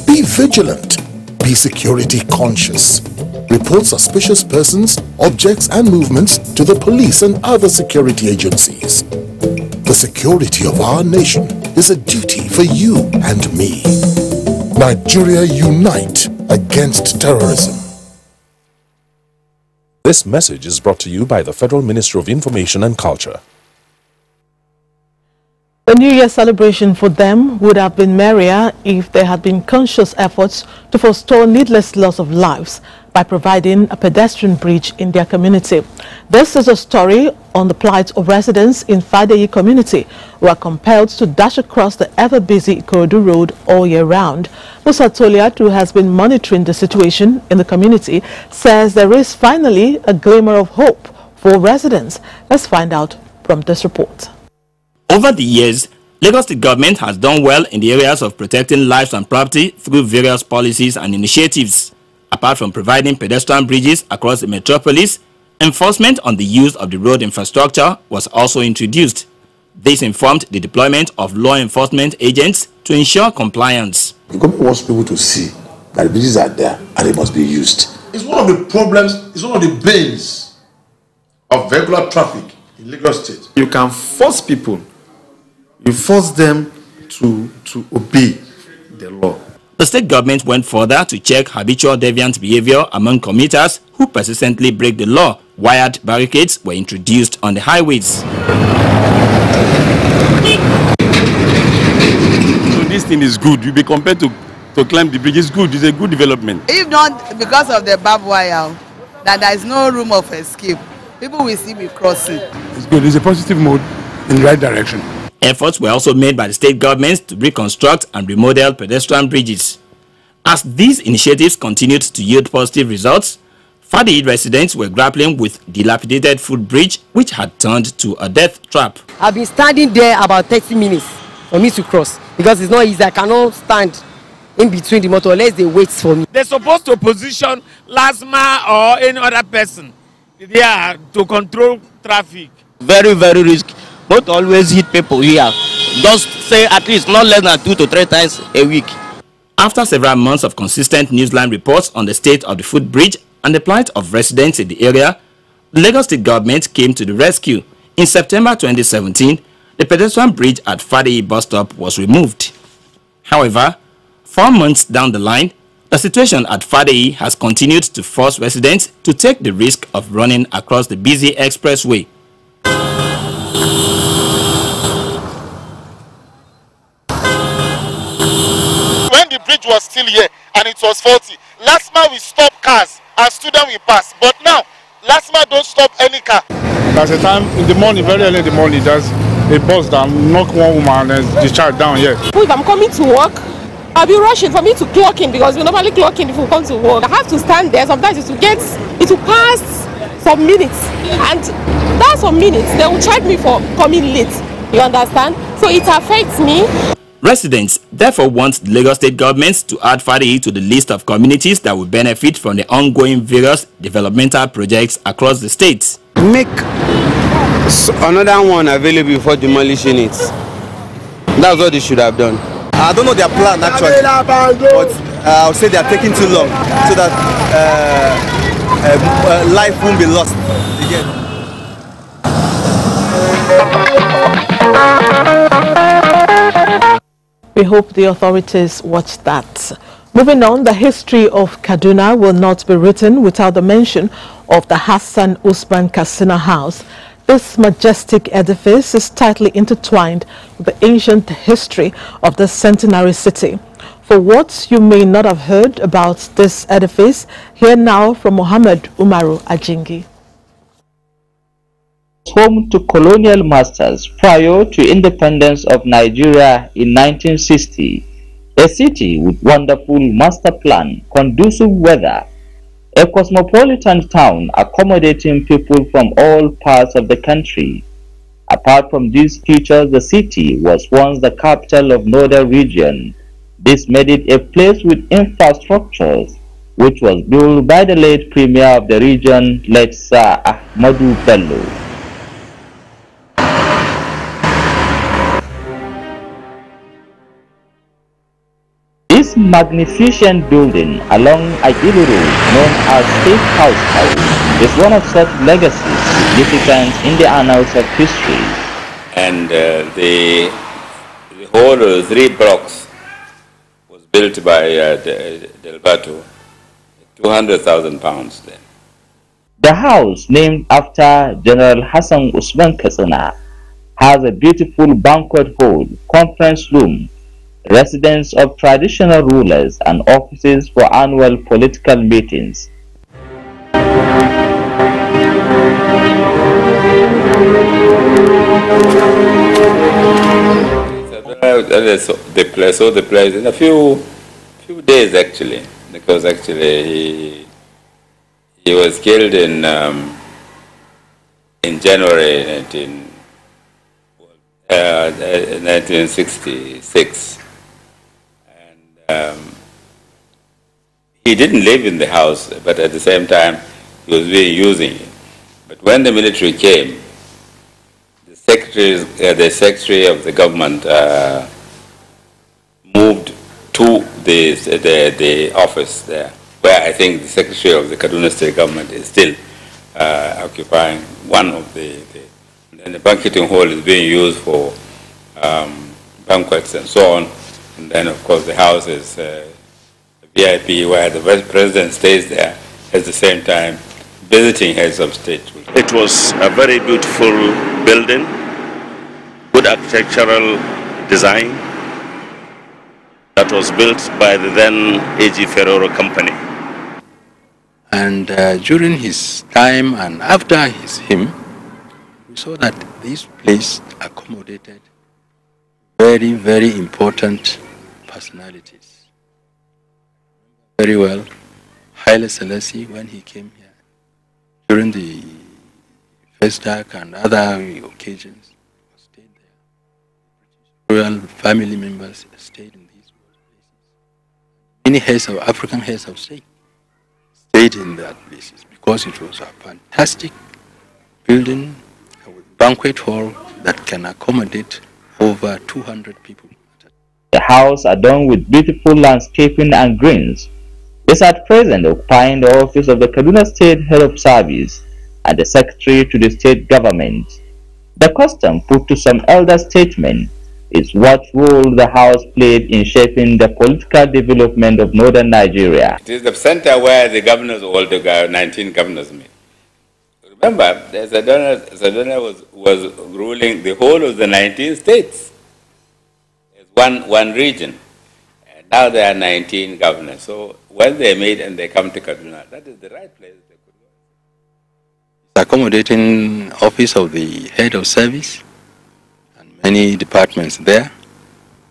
[SPEAKER 4] Be vigilant. Be security conscious. Report suspicious persons, objects, and movements to the police and other security agencies. The security of our nation is a duty for you and me. Nigeria, unite against terrorism.
[SPEAKER 9] This message is brought to you by the Federal Ministry of Information and Culture.
[SPEAKER 1] The New Year celebration for them would have been merrier if there had been conscious efforts to forestall needless loss of lives by providing a pedestrian bridge in their community. This is a story on the plight of residents in Fadeyi community who are compelled to dash across the ever-busy Ikorodu road all year round. Musa Toliat, who has been monitoring the situation in the community, says there is finally a glimmer of hope for residents. Let's find out from this report.
[SPEAKER 10] Over the years, Lagos State government has done well in the areas of protecting lives and property through various policies and initiatives. Apart from providing pedestrian bridges across the metropolis, enforcement on the use of the road infrastructure was also introduced. This informed the deployment of law enforcement agents to ensure compliance.
[SPEAKER 11] The government wants people to see that the bridges are there and they must be used. It's one of the problems, it's one of the bans of vehicular traffic in Lagos State. You can force people, you force them to obey the law.
[SPEAKER 10] The state government went further to check habitual deviant behavior among commuters who persistently break the law. Wired barricades were introduced on the highways.
[SPEAKER 6] So this thing is good. You be compared to climb the bridge. It's good. It's a good development.
[SPEAKER 19] If not because of the barbed wire, that there is no room of escape, people will still be crossing.
[SPEAKER 22] It's good. It's a positive mode in the right direction.
[SPEAKER 10] Efforts were also made by the state governments to reconstruct and remodel pedestrian bridges. As these initiatives continued to yield positive results, Fadeyi residents were grappling with dilapidated footbridge which had turned to a death trap.
[SPEAKER 12] I've been standing there about 30 minutes for me to cross because it's not easy. I cannot stand in between the motor unless they wait for me.
[SPEAKER 13] They're supposed to position LASMA or any other person there to control traffic.
[SPEAKER 23] Very, very risky. Not always hit people here. Just say at least not less than 2 to 3 times a week.
[SPEAKER 10] After several months of consistent newsline reports on the state of the footbridge and the plight of residents in the area, the Lagos State government came to the rescue. In September 2017, the pedestrian bridge at Fadeyi bus stop was removed. However, 4 months down the line, the situation at Fadeyi has continued to force residents to take the risk of running across the busy expressway.
[SPEAKER 14] The bridge was still here and it was faulty. LASMA will stop cars and students will pass. But now, LASMA don't stop any car.
[SPEAKER 22] There's a time in the morning, very early in the morning, there's a bus that knock one woman and discharge down here.
[SPEAKER 17] If I'm coming to work, I'll be rushing for me to clock in because we normally clock in if we come to work. I have to stand there. Sometimes it will pass some minutes. And that's some minutes. They will charge me for coming late. You understand? So it affects me.
[SPEAKER 10] Residents therefore want the Lagos State government to add Fadeyi to the list of communities that will benefit from the ongoing various developmental projects across the state.
[SPEAKER 21] Make another one available before demolishing it. That's what they should have done. I don't know their plan actually, but I'll say they are taking too long so that life won't be lost again.
[SPEAKER 1] We hope the authorities watch that. Moving on, the history of Kaduna will not be written without the mention of the Hassan Usman Katsina House. This majestic edifice is tightly intertwined with the ancient history of the Centenary city. For what you may not have heard about this edifice, hear now from Muhammad Umaru Ajingi.
[SPEAKER 28] Home to colonial masters prior to independence of Nigeria in 1960, a city with wonderful master plan, conducive weather, a cosmopolitan town accommodating people from all parts of the country. Apart from these features, the city was once the capital of northern region. This made it a place with infrastructures, which was built by the late premier of the region, late Sir Ahmadu Bello. This magnificent building along Agilu Road, known as State House, is one of such legacies significant in the annals of history.
[SPEAKER 29] And the whole 3 blocks was built by Del Badoo, 200,000 pounds then.
[SPEAKER 28] The house, named after General Hassan Usman Katsina, has a beautiful banquet hall, conference room, residence of traditional rulers, and offices for annual political meetings.
[SPEAKER 29] The place in a few days actually, because actually he was killed in January 1966, and he didn't live in the house, but at the same time he was really using it. But when the military came, the secretary of the government moved to the office there, where I think the secretary of the Kaduna state government is still occupying one of and the banqueting hall is being used for banquets and so on. And then, of course, the house is VIP, where the vice president stays there at the same time visiting heads of state.
[SPEAKER 5] It was a very beautiful building, good architectural design, that was built by the then A.G. Ferrero Company.
[SPEAKER 8] And during his time and after him, we saw that this place accommodated very, very important personalities. Very well, Haile Selassie, when he came here, during the Festac and other occasions, stayed there. Royal family members stayed in these places. Many heads of African heads of state stayed in that places because it was a fantastic building, a banquet hall that can accommodate over 200 people.
[SPEAKER 28] The house, adorned with beautiful landscaping and greens, is at present occupying the office of the Kaduna State Head of Service and the Secretary to the State Government. The custom put to some elder statesmen is what role the house played in shaping the political development of northern Nigeria.
[SPEAKER 29] It is the center where the governors, all the 19 governors meet. Remember, Sadona was ruling the whole of the 19 states. It's one region. And now there are 19 governors. So when they meet and they come to Kaduna, that is the right place they could go.
[SPEAKER 8] The accommodating office of the head of service and many departments there.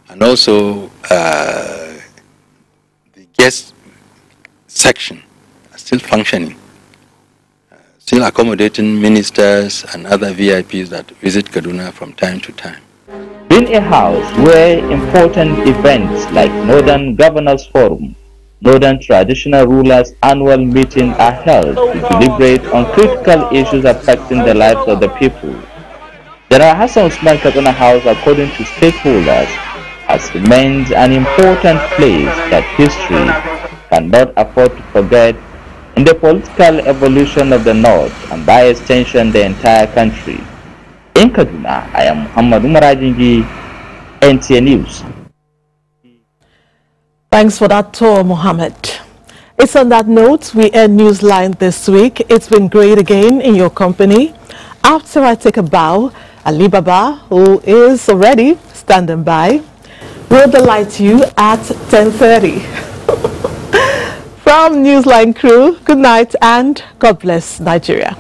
[SPEAKER 8] And also the guest section are still functioning. Still accommodating ministers and other VIPs that visit Kaduna from time to time.
[SPEAKER 28] Being a house where important events like Northern Governors Forum, Northern Traditional Rulers Annual Meeting are held to deliberate on critical issues affecting the lives of the people. General Hassan Usman Kaduna House, according to stakeholders, has remained an important place that history cannot afford to forget in the political evolution of the North and by extension the entire country. In Kaduna, I am Muhammad Umar Ajingi, NTA News.
[SPEAKER 1] Thanks for that tour, Mohammed. It's on that note we end Newsline this week. It's been great again in your company. After I take a bow, Ali Baba, who is already standing by, will delight you at 10:30. From Newsline crew, good night and God bless Nigeria.